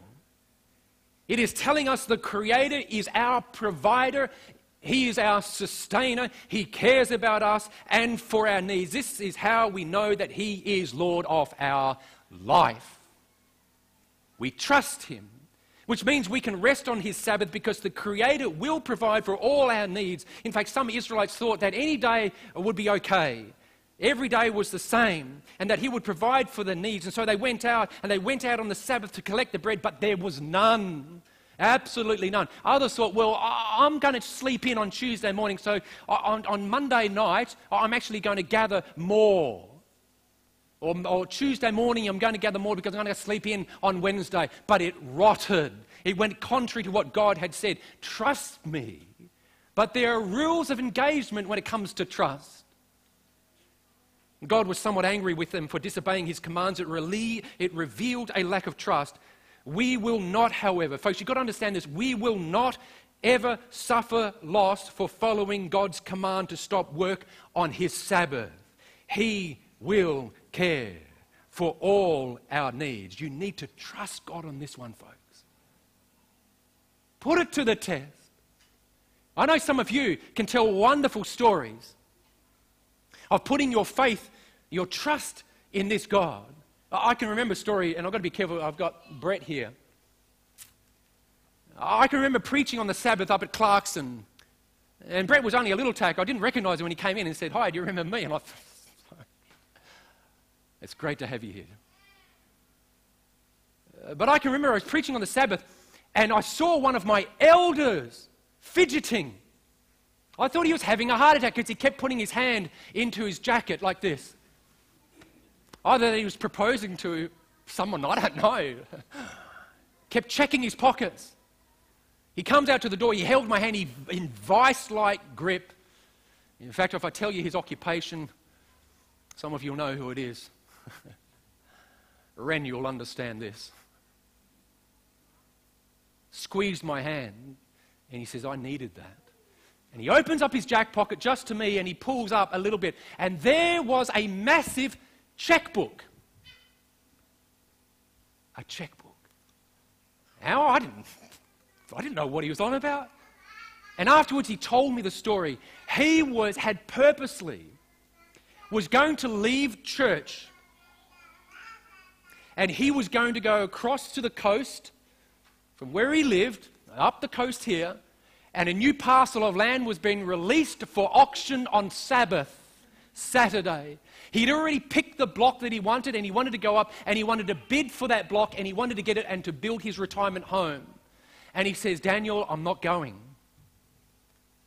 It is telling us the Creator is our provider. He is our sustainer. He cares about us and for our needs. This is how we know that He is Lord of our life. We trust Him, which means we can rest on His Sabbath because the Creator will provide for all our needs. In fact, some Israelites thought that any day would be okay. Every day was the same, and that He would provide for the needs. And so they went out on the Sabbath to collect the bread, but there was none. Absolutely none. Others thought, well, I'm going to sleep in on Tuesday morning, so on Monday night, I'm actually going to gather more. Or Tuesday morning, I'm going to gather more because I'm going to sleep in on Wednesday. But it rotted. It went contrary to what God had said. Trust me. But there are rules of engagement when it comes to trust. God was somewhat angry with them for disobeying His commands. It revealed a lack of trust. We will not, however, folks, you've got to understand this, we will not ever suffer loss for following God's command to stop work on His Sabbath. He will care for all our needs. You need to trust God on this one, folks. Put it to the test. I know some of you can tell wonderful stories of putting your faith, your trust in this God. I can remember a story, and I've got to be careful, I've got Brett here. I can remember preaching on the Sabbath up at Clarkson, and Brett was only a little tack. I didn't recognise him when he came in and said, "Hi, do you remember me?" And I thought, it's great to have you here. But I can remember I was preaching on the Sabbath, and I saw one of my elders fidgeting. I thought he was having a heart attack because he kept putting his hand into his jacket like this. Either he was proposing to someone, I don't know. Kept checking his pockets. He comes out to the door, he held my hand in vice-like grip. In fact, if I tell you his occupation, some of you will know who it is. Ren, you'll understand this. Squeezed my hand, and he says, "I needed that." And he opens up his jack pocket just to me, and he pulls up a little bit, and there was a massive checkbook. A checkbook. How? I didn't know what he was on about. And afterwards he told me the story. He was going to leave church, and he was going to go across to the coast from where he lived, up the coast here, and a new parcel of land was being released for auction on Sabbath, Saturday. He'd already picked the block that he wanted, and he wanted to go up, and he wanted to bid for that block, and he wanted to get it and to build his retirement home. And he says, "Daniel, I'm not going."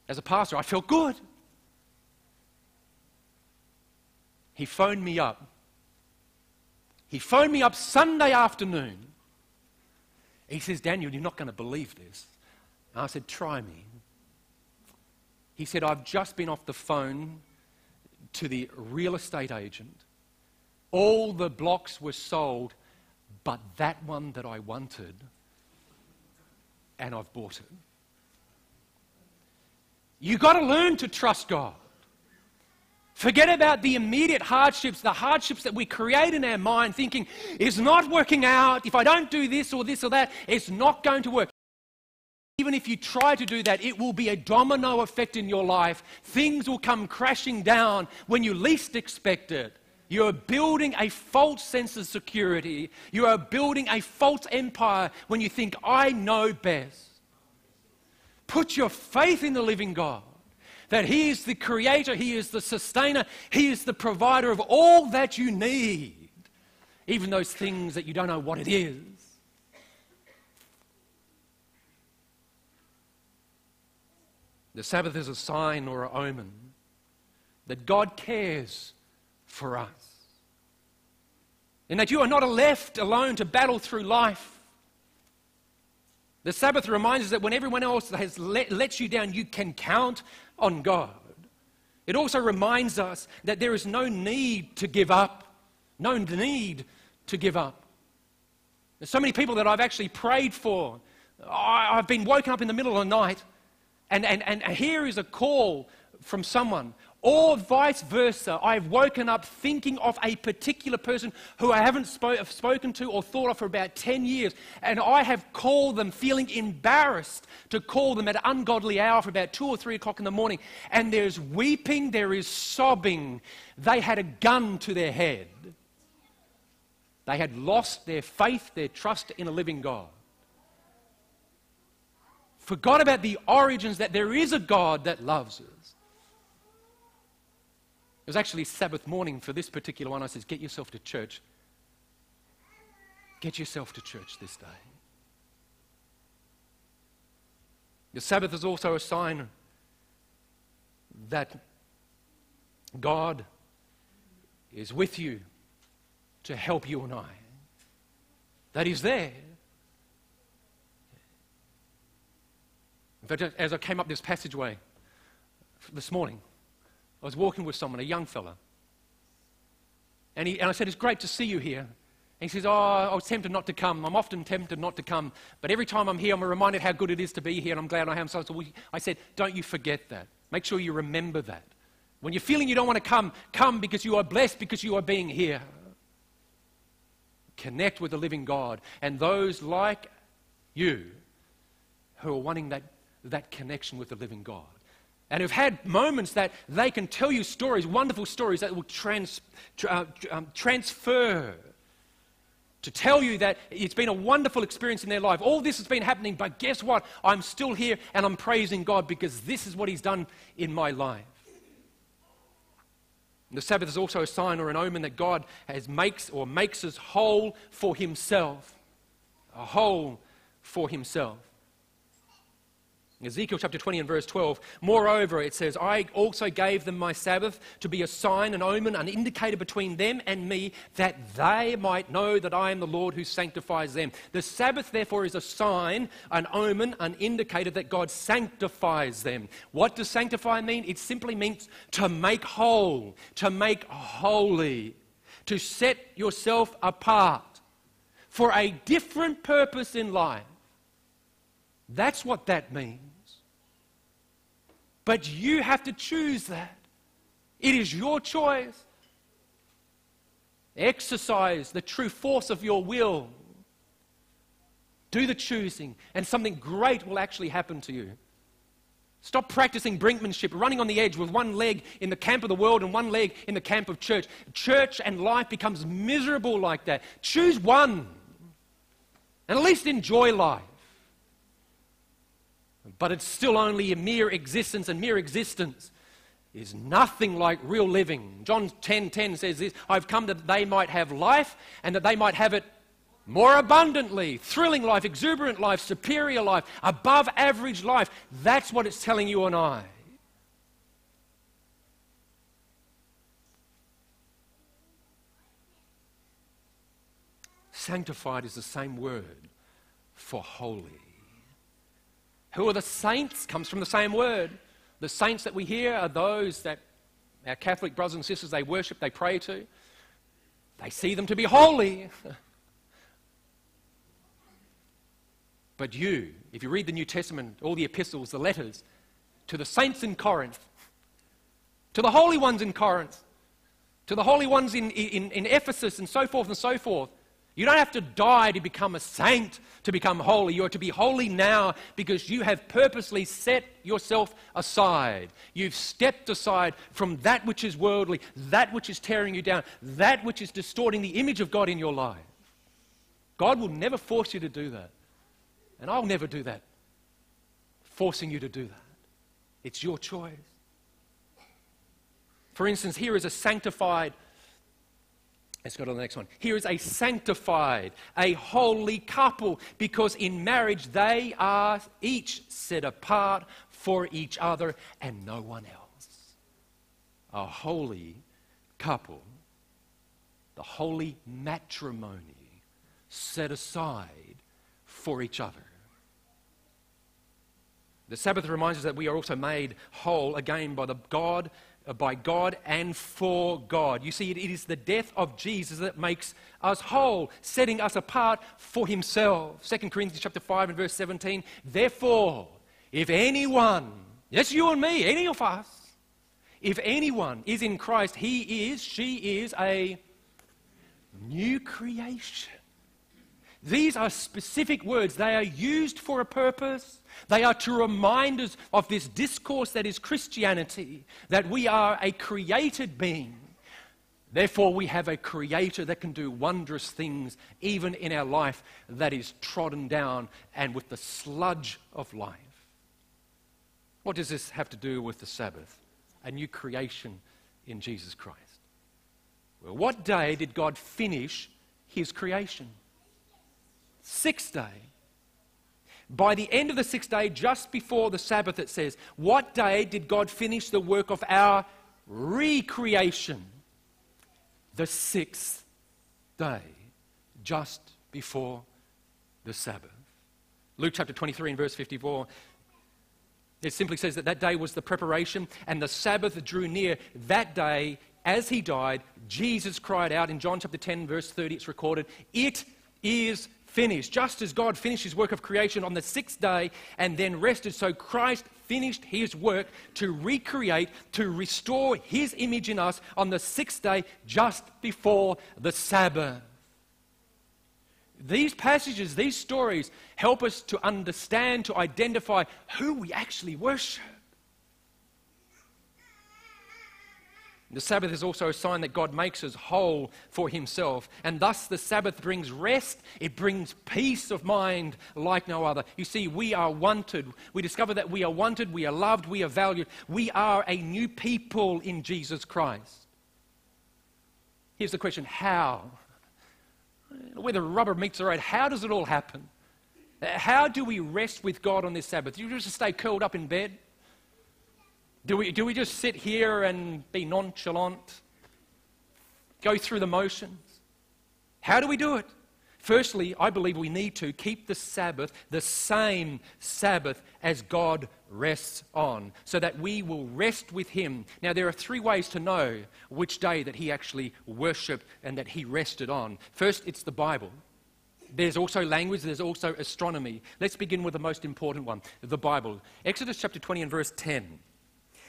As a pastor, I felt good. He phoned me up. He phoned me up Sunday afternoon. He says, "Daniel, you're not going to believe this." And I said, "Try me." He said, "I've just been off the phone to the real estate agent. All the blocks were sold, but that one that I wanted, and I've bought it." You've got to learn to trust God. Forget about the immediate hardships, the hardships that we create in our mind, thinking, it's not working out. If I don't do this or that, it's not going to work. Even if you try to do that, it will be a domino effect in your life. Things will come crashing down when you least expect it. You are building a false sense of security. You are building a false empire when you think, I know best. Put your faith in the living God, that He is the creator, He is the sustainer, He is the provider of all that you need, even those things that you don't know what it is. The Sabbath is a sign or an omen that God cares for us, and that you are not left alone to battle through life. The Sabbath reminds us that when everyone else has let you down, you can count on God. It also reminds us that there is no need to give up. No need to give up. There's so many people that I've actually prayed for. I've been woken up in the middle of the night, and here is a call from someone. Or vice versa, I've woken up thinking of a particular person who I haven't spoken to or thought of for about 10 years, and I have called them feeling embarrassed to call them at an ungodly hour for about 2 or 3 o'clock in the morning, and there's weeping, there is sobbing. They had a gun to their head. They had lost their faith, their trust in a living God. Forgot about the origins, that there is a God that loves us. It was actually Sabbath morning for this particular one. I says, get yourself to church. Get yourself to church this day. The Sabbath is also a sign that God is with you to help you and I. That He's there. In fact, as I came up this passageway this morning, I was walking with someone, a young fella. And I said, it's great to see you here. And he says, I was tempted not to come. I'm often tempted not to come. But every time I'm here, I'm reminded how good it is to be here, and I'm glad I am. So I said, don't you forget that. Make sure you remember that. When you're feeling you don't want to come, come because you are blessed, because you are being here. Connect with the living God. And those like you who are wanting that connection with the living God. And who've had moments that they can tell you stories, wonderful stories that will transfer to tell you that it's been a wonderful experience in their life. All this has been happening, but guess what? I'm still here and I'm praising God because this is what He's done in my life. The Sabbath is also a sign or an omen that God makes us whole for Himself. A whole for Himself. Ezekiel chapter 20 and verse 12, moreover, it says, I also gave them my Sabbath to be a sign, an omen, an indicator between them and me, that they might know that I am the Lord who sanctifies them. The Sabbath, therefore, is a sign, an omen, an indicator that God sanctifies them. What does sanctify mean? It simply means to make whole, to make holy, to set yourself apart for a different purpose in life. That's what that means. But you have to choose that. It is your choice. Exercise the true force of your will. Do the choosing, and something great will actually happen to you. Stop practicing brinkmanship, running on the edge with one leg in the camp of the world and one leg in the camp of church. Church and life becomes miserable like that. Choose one, and at least enjoy life. But it's still only a mere existence, and mere existence is nothing like real living. John 10:10 says this, I've come that they might have life and that they might have it more abundantly. Thrilling life, exuberant life, superior life, above average life. That's what it's telling you and I. Sanctified is the same word for holy. Who are the saints? Comes from the same word. The saints that we hear are those that our Catholic brothers and sisters, they worship, they pray to. They see them to be holy. But you, if you read the New Testament, all the epistles, the letters, to the saints in Corinth, to the holy ones in Corinth, to the holy ones in Ephesus and so forth, you don't have to die to become a saint, to become holy. You are to be holy now because you have purposely set yourself aside. You've stepped aside from that which is worldly, that which is tearing you down, that which is distorting the image of God in your life. God will never force you to do that. And I'll never do that, forcing you to do that. It's your choice. For instance, here is a sanctified, let's go to the next one. Here is a sanctified, a holy couple, because in marriage they are each set apart for each other and no one else. A holy couple, the holy matrimony, set aside for each other. The Sabbath reminds us that we are also made whole again by God and for God. You see, it is the death of Jesus that makes us whole, setting us apart for Himself. 2 Corinthians chapter 5 and verse 17. Therefore, if anyone, that's you and me, any of us, if anyone is in Christ, she is a new creation. These are specific words. They are used for a purpose. They are to remind us of this discourse that is Christianity, that we are a created being. Therefore, we have a Creator that can do wondrous things even in our life that is trodden down and with the sludge of life. What does this have to do with the Sabbath? A new creation in Jesus Christ. Well, what day did God finish His creation? Sixth day. By the end of the sixth day, just before the Sabbath, it says, what day did God finish the work of our recreation? The sixth day, just before the Sabbath. Luke chapter 23 and verse 54, it simply says that day was the preparation and the Sabbath drew near. That day, as He died, Jesus cried out in John chapter 10 verse 30, it's recorded, it is finished. Just as God finished His work of creation on the sixth day and then rested, so Christ finished His work to recreate, to restore His image in us on the sixth day just before the Sabbath. These passages, these stories help us to understand, to identify who we actually worship. The Sabbath is also a sign that God makes us whole for himself. And thus the Sabbath brings rest. It brings peace of mind like no other. You see, we are wanted. We discover that we are wanted, we are loved, we are valued. We are a new people in Jesus Christ. Here's the question, how? Where the rubber meets the road, how does it all happen? How do we rest with God on this Sabbath? Do you just stay curled up in bed? Do we just sit here and be nonchalant? Go through the motions? How do we do it? Firstly, I believe we need to keep the Sabbath the same Sabbath as God rests on, so that we will rest with him. Now, there are three ways to know which day that he actually worshipped and that he rested on. First, it's the Bible. There's also language, there's also astronomy. Let's begin with the most important one, the Bible. Exodus chapter 20 and verse 10.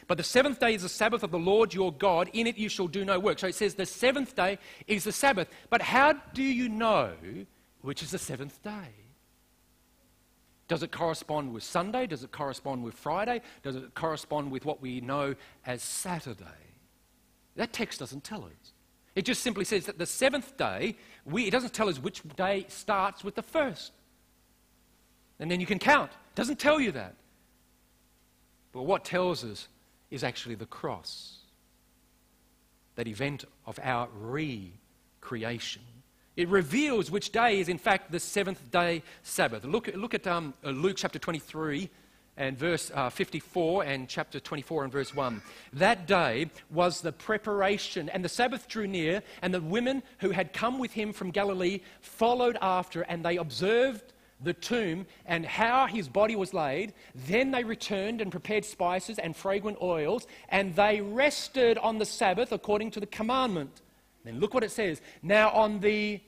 But the seventh day is the Sabbath of the Lord your God. In it you shall do no work. So it says the seventh day is the Sabbath. But how do you know which is the seventh day? Does it correspond with Sunday? Does it correspond with Friday? Does it correspond with what we know as Saturday? That text doesn't tell us. It just simply says that the seventh day, it doesn't tell us which day starts with the first. And then you can count. It doesn't tell you that. But what tells us is actually the cross, that event of our recreation. It reveals which day is in fact the seventh day Sabbath. Look at Luke chapter 23 and verse 54 and chapter 24 and verse 1. That day was the preparation, and the Sabbath drew near, and the women who had come with him from Galilee followed after, and they observed the tomb and how his body was laid. Then they returned and prepared spices and fragrant oils, and they rested on the Sabbath according to the commandment. Then look what it says. Now on the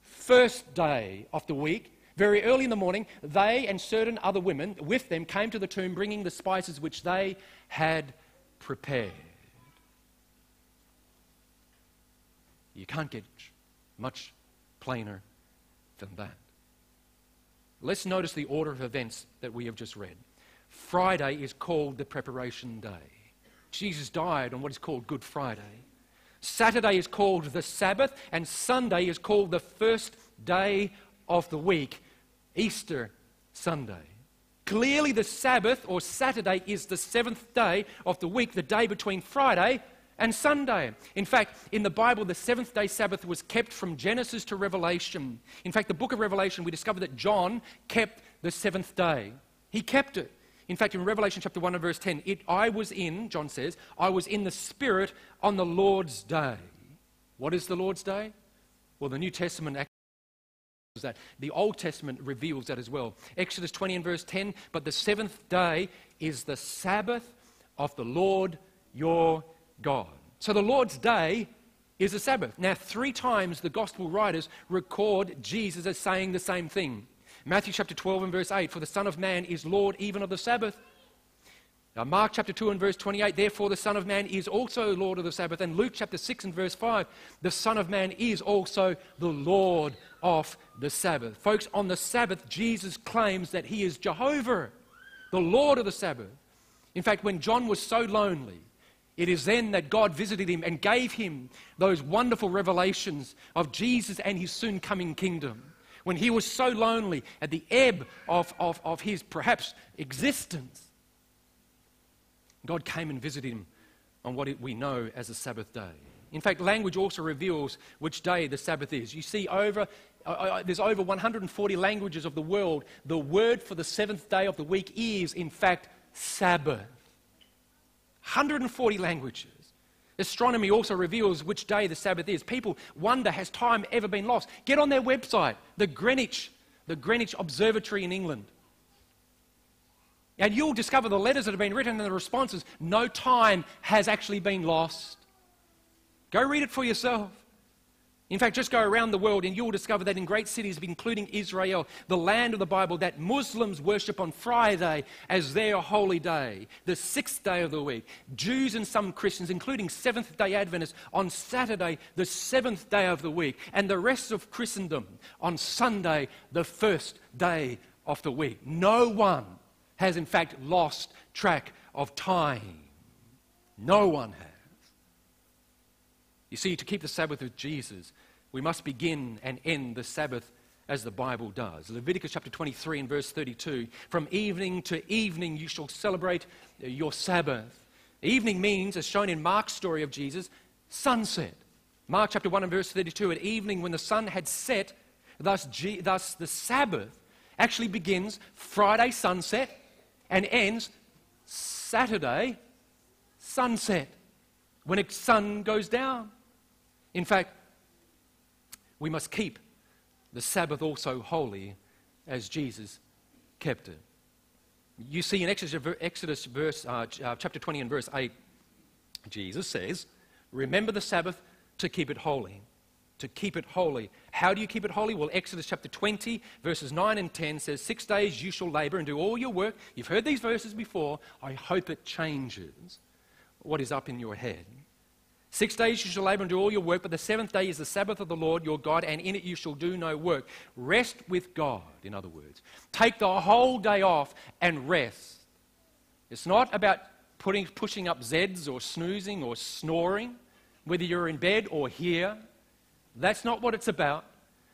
first day of the week, very early in the morning, they and certain other women with them came to the tomb, bringing the spices which they had prepared. You can't get much plainer than that. Let's notice the order of events that we have just read. Friday is called the preparation day. Jesus died on what is called Good Friday. Saturday is called the Sabbath, and Sunday is called the first day of the week, Easter Sunday. Clearly the Sabbath, or Saturday, is the seventh day of the week, the day between Friday and Sunday. In fact, in the Bible, the seventh-day Sabbath was kept from Genesis to Revelation. In fact, the book of Revelation, we discover that John kept the seventh day. He kept it. In fact, in Revelation chapter 1 and verse 10, John says, I was in the Spirit on the Lord's day. What is the Lord's day? Well, the New Testament actually reveals that. The Old Testament reveals that as well. Exodus 20 and verse 10, but the seventh day is the Sabbath of the Lord your God. So the Lord's day is a Sabbath. Now, 3 times the gospel writers record Jesus as saying the same thing. Matthew chapter 12 and verse 8, for the Son of Man is Lord even of the Sabbath. Now, Mark chapter 2 and verse 28, therefore the Son of Man is also Lord of the Sabbath. And Luke chapter 6 and verse 5, the Son of Man is also the Lord of the Sabbath. Folks, on the Sabbath, Jesus claims that he is Jehovah, the Lord of the Sabbath. In fact, when John was so lonely, it is then that God visited him and gave him those wonderful revelations of Jesus and his soon coming kingdom. When he was so lonely at the ebb of his perhaps existence, God came and visited him on what we know as the Sabbath day. In fact, language also reveals which day the Sabbath is. You see, there's over 140 languages of the world. The word for the seventh day of the week is, in fact, Sabbath. 140 languages. Astronomy also reveals which day the Sabbath is. People wonder, has time ever been lost? Get on their website, the Greenwich Observatory in England. And you'll discover the letters that have been written and the responses. No time has actually been lost. Go read it for yourself. In fact, just go around the world and you'll discover that in great cities, including Israel, the land of the Bible, that Muslims worship on Friday as their holy day, the sixth day of the week. Jews and some Christians, including Seventh-day Adventists, on Saturday, the seventh day of the week. And the rest of Christendom on Sunday, the first day of the week. No one has, in fact, lost track of time. No one has. You see, to keep the Sabbath with Jesus, we must begin and end the Sabbath as the Bible does. Leviticus chapter 23 and verse 32, from evening to evening you shall celebrate your Sabbath. Evening means, as shown in Mark's story of Jesus, sunset. Mark chapter 1 and verse 32, at evening when the sun had set, thus the Sabbath actually begins Friday sunset and ends Saturday sunset, when the sun goes down. In fact, we must keep the Sabbath also holy as Jesus kept it. You see in Exodus chapter 20 and verse 8, Jesus says, remember the Sabbath to keep it holy. To keep it holy. How do you keep it holy? Well, Exodus chapter 20, verses 9 and 10 says, 6 days you shall labor and do all your work. You've heard these verses before. I hope it changes what is up in your head. 6 days you shall labor and do all your work, but the seventh day is the Sabbath of the Lord your God, and in it you shall do no work. Rest with God, in other words. Take the whole day off and rest. It's not about pushing up Zs or snoozing or snoring, whether you're in bed or here. That's not what it's about.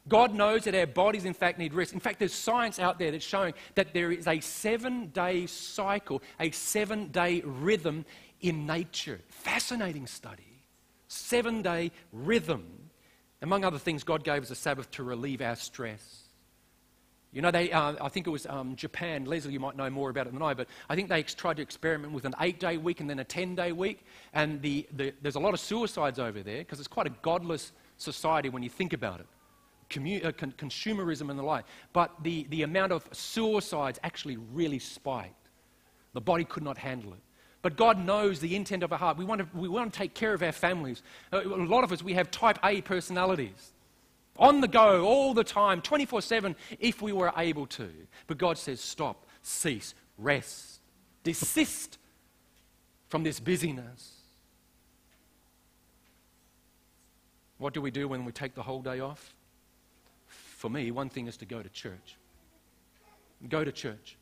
God knows that our bodies, in fact, need rest. In fact, there's science out there that's showing that there is a 7-day cycle, a 7-day rhythm in nature. Fascinating study. 7-day rhythm. Among other things, God gave us a Sabbath to relieve our stress. You know, I think it was Japan. Leslie, you might know more about it than I, but I think they tried to experiment with an 8-day week and then a 10-day week. And there's a lot of suicides over there because it's quite a godless society when you think about it. Consumerism and the like. But the amount of suicides actually really spiked. The body could not handle it. But God knows the intent of our heart. We want to take care of our families. A lot of us, we have type A personalities. On the go, all the time, 24/7, if we were able to. But God says, stop, cease, rest, desist from this busyness. What do we do when we take the whole day off? For me, one thing is to go to church. Go to church.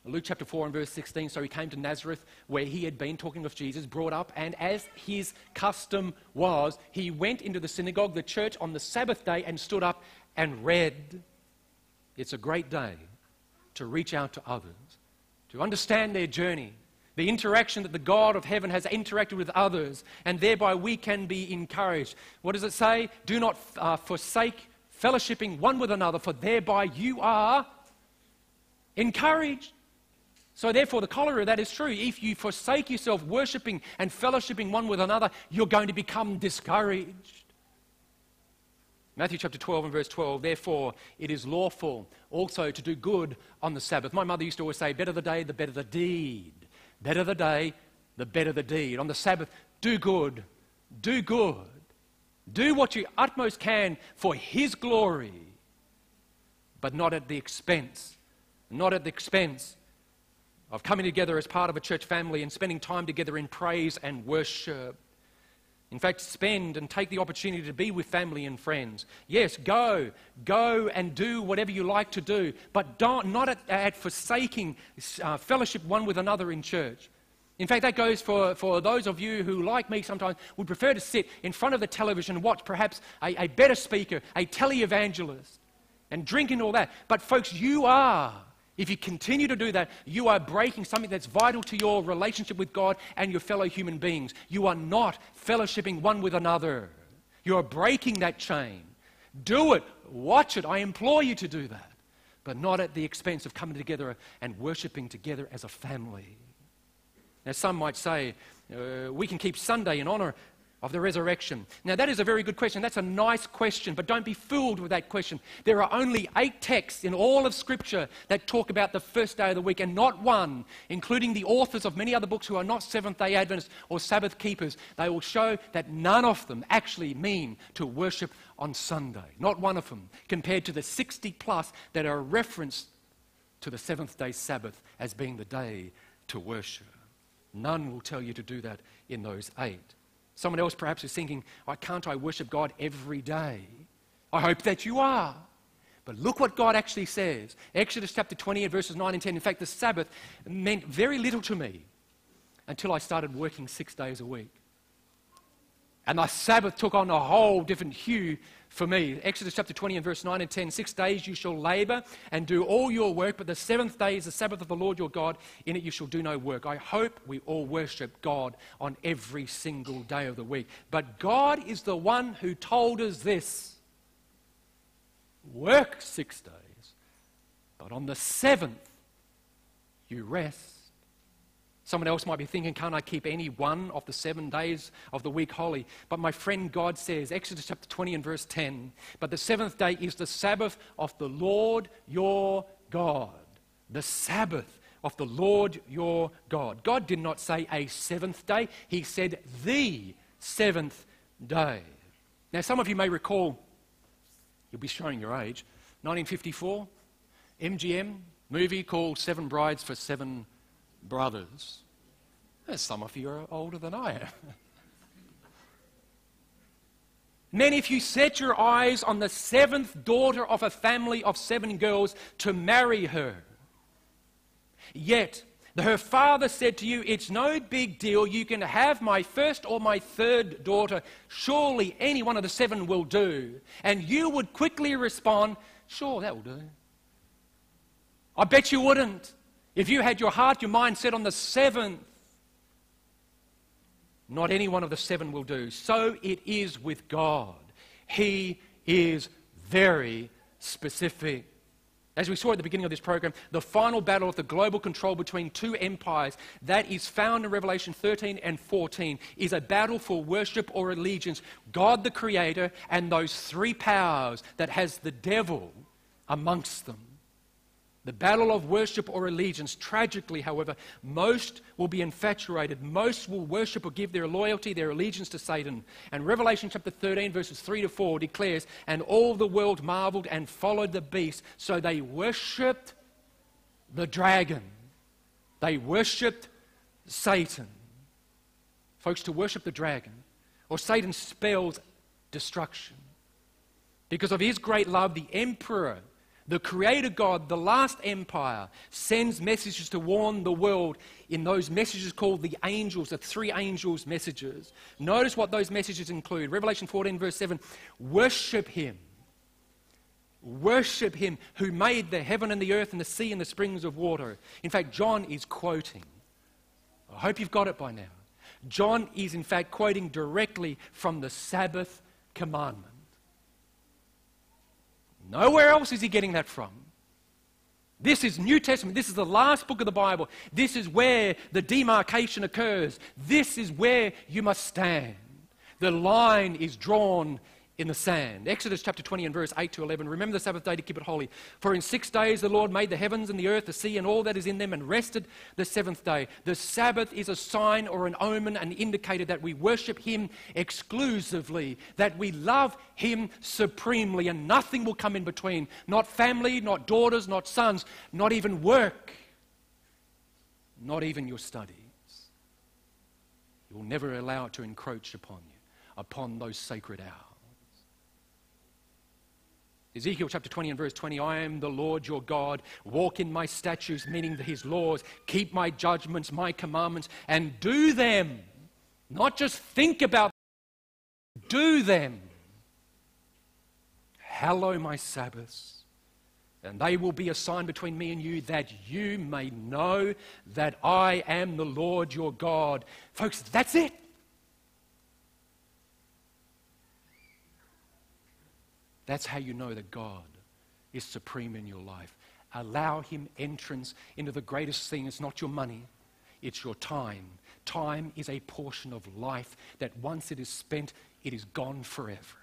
Luke chapter 4 and verse 16, so he came to Nazareth where he had been talking with Jesus, brought up, and as his custom was, he went into the synagogue, the church, on the Sabbath day and stood up and read. It's a great day to reach out to others, to understand their journey, the interaction that the God of heaven has interacted with others, and thereby we can be encouraged. What does it say? Do not forsake fellowshipping one with another, for thereby you are encouraged. So therefore, the corollary of that is true. If you forsake yourself worshipping and fellowshipping one with another, you're going to become discouraged. Matthew chapter 12 and verse 12, therefore it is lawful also to do good on the Sabbath. My mother used to always say, better the day, the better the deed. Better the day, the better the deed. On the Sabbath, do good. Do good. Do what you utmost can for His glory, but not at the expense. Not at the expense of coming together as part of a church family and spending time together in praise and worship. In fact, spend and take the opportunity to be with family and friends. Yes, go and do whatever you like to do, but not at forsaking fellowship one with another in church. In fact, that goes for those of you who, like me sometimes, would prefer to sit in front of the television and watch perhaps a better speaker, a televangelist, and drink and all that. But folks, if you continue to do that, you are breaking something that's vital to your relationship with God and your fellow human beings. You are not fellowshipping one with another. You are breaking that chain. Do it. Watch it. I implore you to do that. But not at the expense of coming together and worshiping together as a family. Now, some might say, we can keep Sunday in honor of the resurrection. Now, that is a very good question. That's a nice question, but don't be fooled with that question. There are only 8 texts in all of Scripture that talk about the first day of the week, and not one, including the authors of many other books who are not Seventh-day Adventists or Sabbath keepers. They will show that none of them actually mean to worship on Sunday. Not one of them, compared to the 60 plus that are referenced to the seventh-day Sabbath as being the day to worship. None will tell you to do that in those 8. Someone else perhaps is thinking, why can't I worship God every day? I hope that you are. But look what God actually says. Exodus chapter 20 and verses 9 and 10. In fact, the Sabbath meant very little to me until I started working 6 days a week. And the Sabbath took on a whole different hue for me. Exodus chapter 20 and verse 9 and 10. 6 days you shall labor and do all your work, but the seventh day is the Sabbath of the Lord your God. In it you shall do no work. I hope we all worship God on every single day of the week. But God is the one who told us this. Work 6 days, but on the seventh you rest. Someone else might be thinking, can't I keep any one of the 7 days of the week holy? But my friend, God says, Exodus chapter 20 and verse 10, but the seventh day is the Sabbath of the Lord your God. The Sabbath of the Lord your God. God did not say a seventh day. He said the seventh day. Now, some of you may recall, you'll be showing your age, 1954, MGM, movie called Seven Brides for Seven Brothers. Some of you are older than I am. Men, if you set your eyes on the seventh daughter of a family of 7 girls to marry her, yet her father said to you, it's no big deal, you can have my first or my third daughter, surely any one of the 7 will do, and you would quickly respond, sure, that will do. I bet you wouldn't. If you had your heart, your mind set on the 7th, not any one of the 7 will do. So it is with God. He is very specific. As we saw at the beginning of this program, the final battle of the global control between 2 empires that is found in Revelation 13 and 14 is a battle for worship or allegiance. God the Creator and those 3 powers that has the devil amongst them. The battle of worship or allegiance. Tragically, however, most will be infatuated. Most will worship or give their loyalty, their allegiance to Satan. And Revelation chapter 13, verses 3 to 4 declares, and all the world marveled and followed the beast. So they worshipped the dragon. They worshipped Satan. Folks, to worship the dragon, or Satan, spells destruction. Because of his great love, the emperor, the Creator God, the last empire, sends messages to warn the world in those messages called the angels, the 3 angels' messages. Notice what those messages include. Revelation 14 verse 7, worship him. Worship him who made the heaven and the earth and the sea and the springs of water. In fact, John is quoting. I hope you've got it by now. John is in fact quoting directly from the Sabbath commandment. Nowhere else is he getting that from. This is New Testament. This is the last book of the Bible. This is where the demarcation occurs. This is where you must stand. The line is drawn in the sand. Exodus chapter 20 and verse 8 to 11. Remember the Sabbath day to keep it holy. For in 6 days the Lord made the heavens and the earth, the sea and all that is in them, and rested the 7th day. The Sabbath is a sign or an omen, an indicator that we worship him exclusively, that we love him supremely, and nothing will come in between. Not family, not daughters, not sons, not even work, not even your studies. You will never allow it to encroach upon you, upon those sacred hours. Ezekiel chapter 20 and verse 20, I am the Lord your God, walk in my statutes, meaning his laws, keep my judgments, my commandments, and do them. Not just think about them, do them. Hallow my Sabbaths, and they will be a sign between me and you, that you may know that I am the Lord your God. Folks, that's it. That's how you know that God is supreme in your life. Allow him entrance into the greatest thing. It's not your money, it's your time. Time is a portion of life that once it is spent, it is gone forever.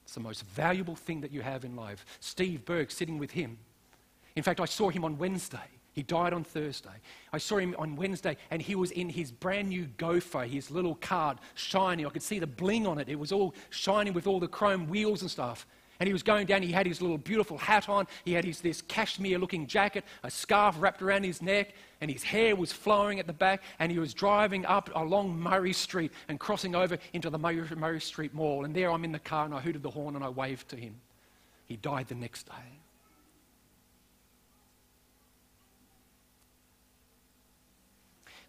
It's the most valuable thing that you have in life. Steve Berg, sitting with him. In fact, I saw him on Wednesday. He died on Thursday. I saw him on Wednesday, and he was in his brand new Gopher, his little cart, shiny. I could see the bling on it. It was all shiny with all the chrome wheels and stuff. And he was going down. He had his little beautiful hat on. He had this cashmere-looking jacket, a scarf wrapped around his neck, and his hair was flowing at the back. And he was driving up along Murray Street and crossing over into the Murray Street Mall. And there I'm in the car, and I hooted the horn, and I waved to him. He died the next day.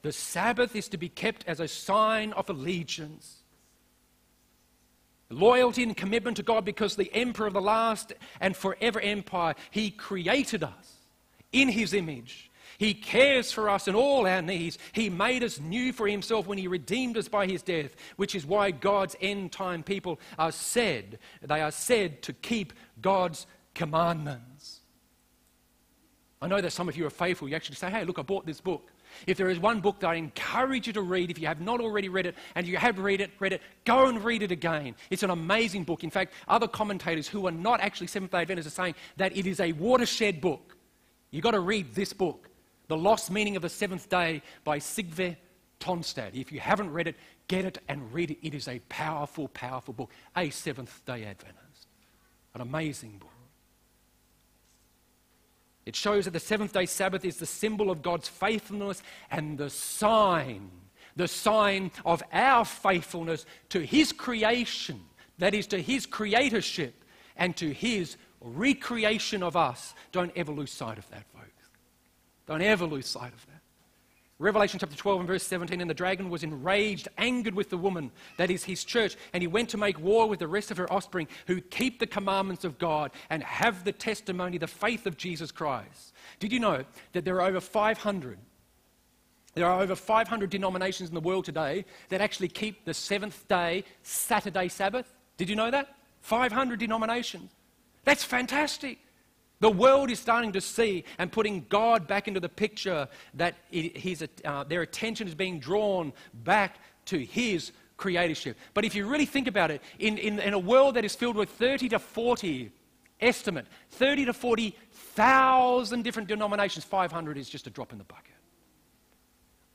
The Sabbath is to be kept as a sign of allegiance. Loyalty and commitment to God, because the Emperor of the last and forever empire, he created us in his image. He cares for us in all our needs. He made us new for himself when he redeemed us by his death, which is why God's end-time people are said to keep God's commandments. I know that some of you are faithful. You actually say, hey, look, I bought this book. If there is one book that I encourage you to read, if you have not already read it, and you have read it, go and read it again. It's an amazing book. In fact, other commentators who are not actually Seventh-day Adventists are saying that it is a watershed book. You've got to read this book, The Lost Meaning of the Seventh Day by Sigve Tonstad. If you haven't read it, get it and read it. It is a powerful, powerful book. A Seventh-day Adventist. An amazing book. It shows that the seventh-day Sabbath is the symbol of God's faithfulness and the sign of our faithfulness to his creation, that is, to his creatorship and to his recreation of us. Don't ever lose sight of that, folks. Don't ever lose sight of that. Revelation chapter 12 and verse 17, and the dragon was enraged, angered with the woman, that is his church, and he went to make war with the rest of her offspring who keep the commandments of God and have the testimony, the faith of Jesus Christ. Did you know that there are over 500 denominations in the world today that actually keep the seventh day Saturday Sabbath? Did you know that? 500 denominations. That's fantastic. The world is starting to see and putting God back into the picture, that their attention is being drawn back to his creatorship. But if you really think about it, in a world that is filled with 30 to 40 thousand different denominations, 500 is just a drop in the bucket.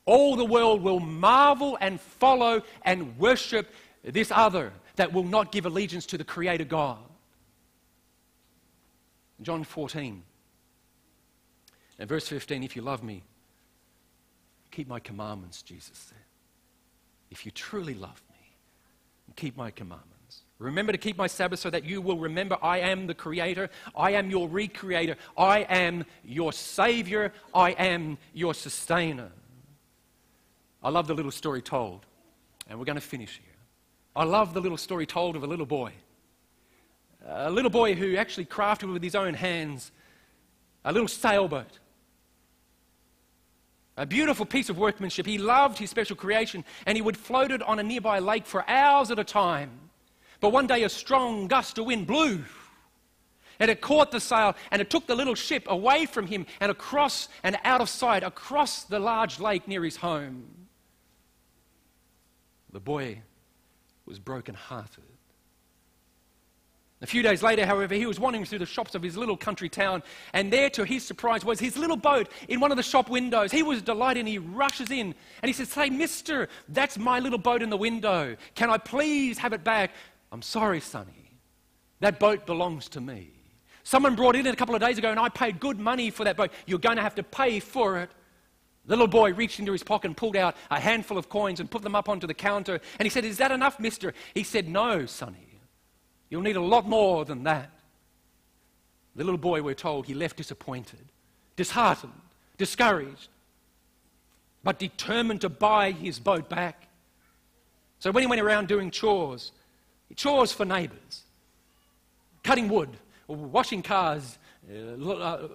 All the world will marvel and follow and worship this other that will not give allegiance to the Creator God. John 14 and verse 15, if you love me, keep my commandments, Jesus said. If you truly love me, keep my commandments. Remember to keep my Sabbath so that you will remember I am the Creator, I am your recreator, I am your Savior, I am your sustainer. I love the little story told, and we're going to finish here. I love the little story told of a little boy. A little boy who actually crafted with his own hands a little sailboat. A beautiful piece of workmanship. He loved his special creation, and he would float it on a nearby lake for hours at a time. But one day a strong gust of wind blew, and it caught the sail, and it took the little ship away from him and across and out of sight, across the large lake near his home. The boy was broken-hearted. A few days later, however, he was wandering through the shops of his little country town, and there, to his surprise, was his little boat in one of the shop windows. He was delighted, and he rushes in, and he says, "Say, mister, that's my little boat in the window. Can I please have it back?" "I'm sorry, sonny. That boat belongs to me. Someone brought it in a couple of days ago, and I paid good money for that boat. You're going to have to pay for it." The little boy reached into his pocket and pulled out a handful of coins and put them up onto the counter, and he said, "Is that enough, mister?" He said, "No, sonny. You'll need a lot more than that." The little boy, we're told, he left disappointed, disheartened, discouraged, but determined to buy his boat back. So when he went around doing chores for neighbours, cutting wood, or washing cars,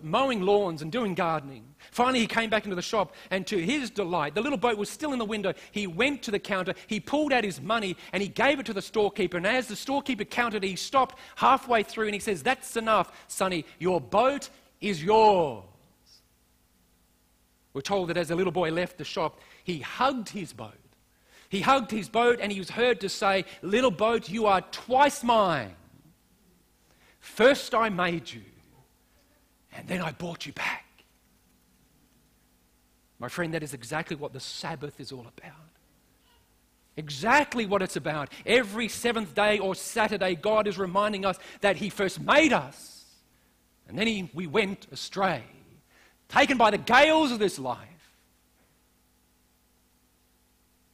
mowing lawns and doing gardening. Finally, he came back into the shop, and to his delight, the little boat was still in the window. He went to the counter, he pulled out his money, and he gave it to the storekeeper. And as the storekeeper counted, he stopped halfway through, and he says, "That's enough, sonny. Your boat is yours." We're told that as the little boy left the shop, he hugged his boat. He hugged his boat, and he was heard to say, "Little boat, you are twice mine. First I made you, and then I brought you back." My friend, that is exactly what the Sabbath is all about. Exactly what it's about. Every seventh day or Saturday, God is reminding us that he first made us, and then we went astray, taken by the gales of this life.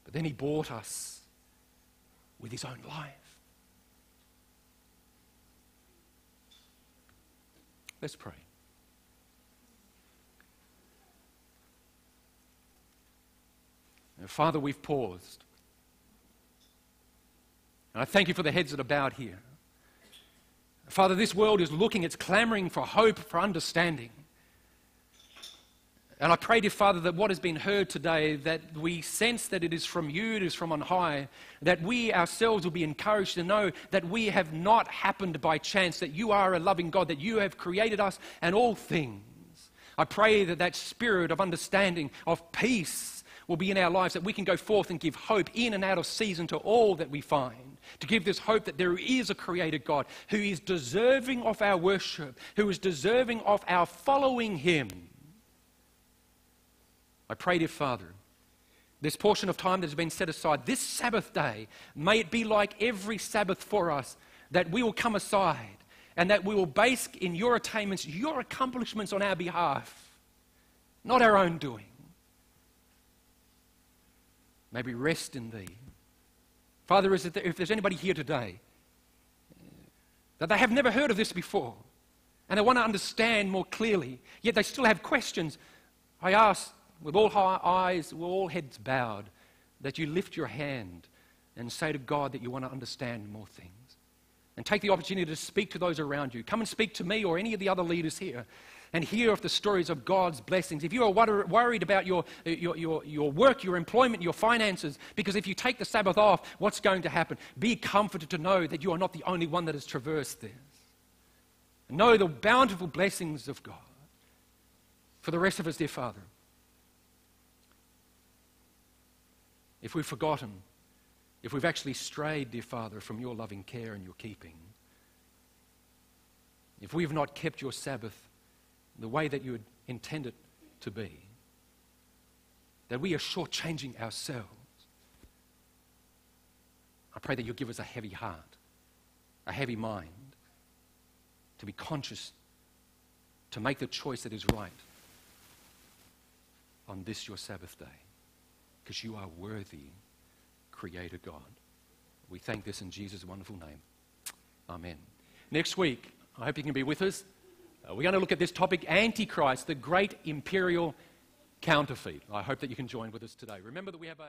But then he bought us with his own life. Let's pray. Father, we've paused. And I thank you for the heads that are bowed here. Father, this world is looking, it's clamoring for hope, for understanding. And I pray, dear Father, that what has been heard today, that we sense that it is from you, it is from on high, that we ourselves will be encouraged to know that we have not happened by chance, that you are a loving God, that you have created us and all things. I pray that that spirit of understanding, of peace, will be in our lives, that we can go forth and give hope in and out of season to all that we find. To give this hope that there is a created God who is deserving of our worship, who is deserving of our following him. I pray, dear Father, this portion of time that has been set aside, this Sabbath day, may it be like every Sabbath for us, that we will come aside and that we will base in your attainments, your accomplishments on our behalf, not our own doing. May we rest in thee. Father, if there's anybody here today that they have never heard of this before and they want to understand more clearly, yet they still have questions, I ask, with all eyes, with all heads bowed, that you lift your hand and say to God that you want to understand more things. And take the opportunity to speak to those around you. Come and speak to me or any of the other leaders here and hear of the stories of God's blessings. If you are worried about your work, your employment, your finances, because if you take the Sabbath off, what's going to happen? Be comforted to know that you are not the only one that has traversed this. Know the bountiful blessings of God. For the rest of us, dear Father, if we've forgotten, if we've actually strayed, dear Father, from your loving care and your keeping, if we have not kept your Sabbath the way that you had intended to be, that we are shortchanging ourselves, I pray that you'll give us a heavy heart, a heavy mind, to be conscious, to make the choice that is right on this your Sabbath day, because you are worthy, Creator God. We thank this in Jesus' wonderful name. Amen. Next week, I hope you can be with us. We're going to look at this topic, Antichrist, the great imperial counterfeit. I hope that you can join with us today. Remember that we have a...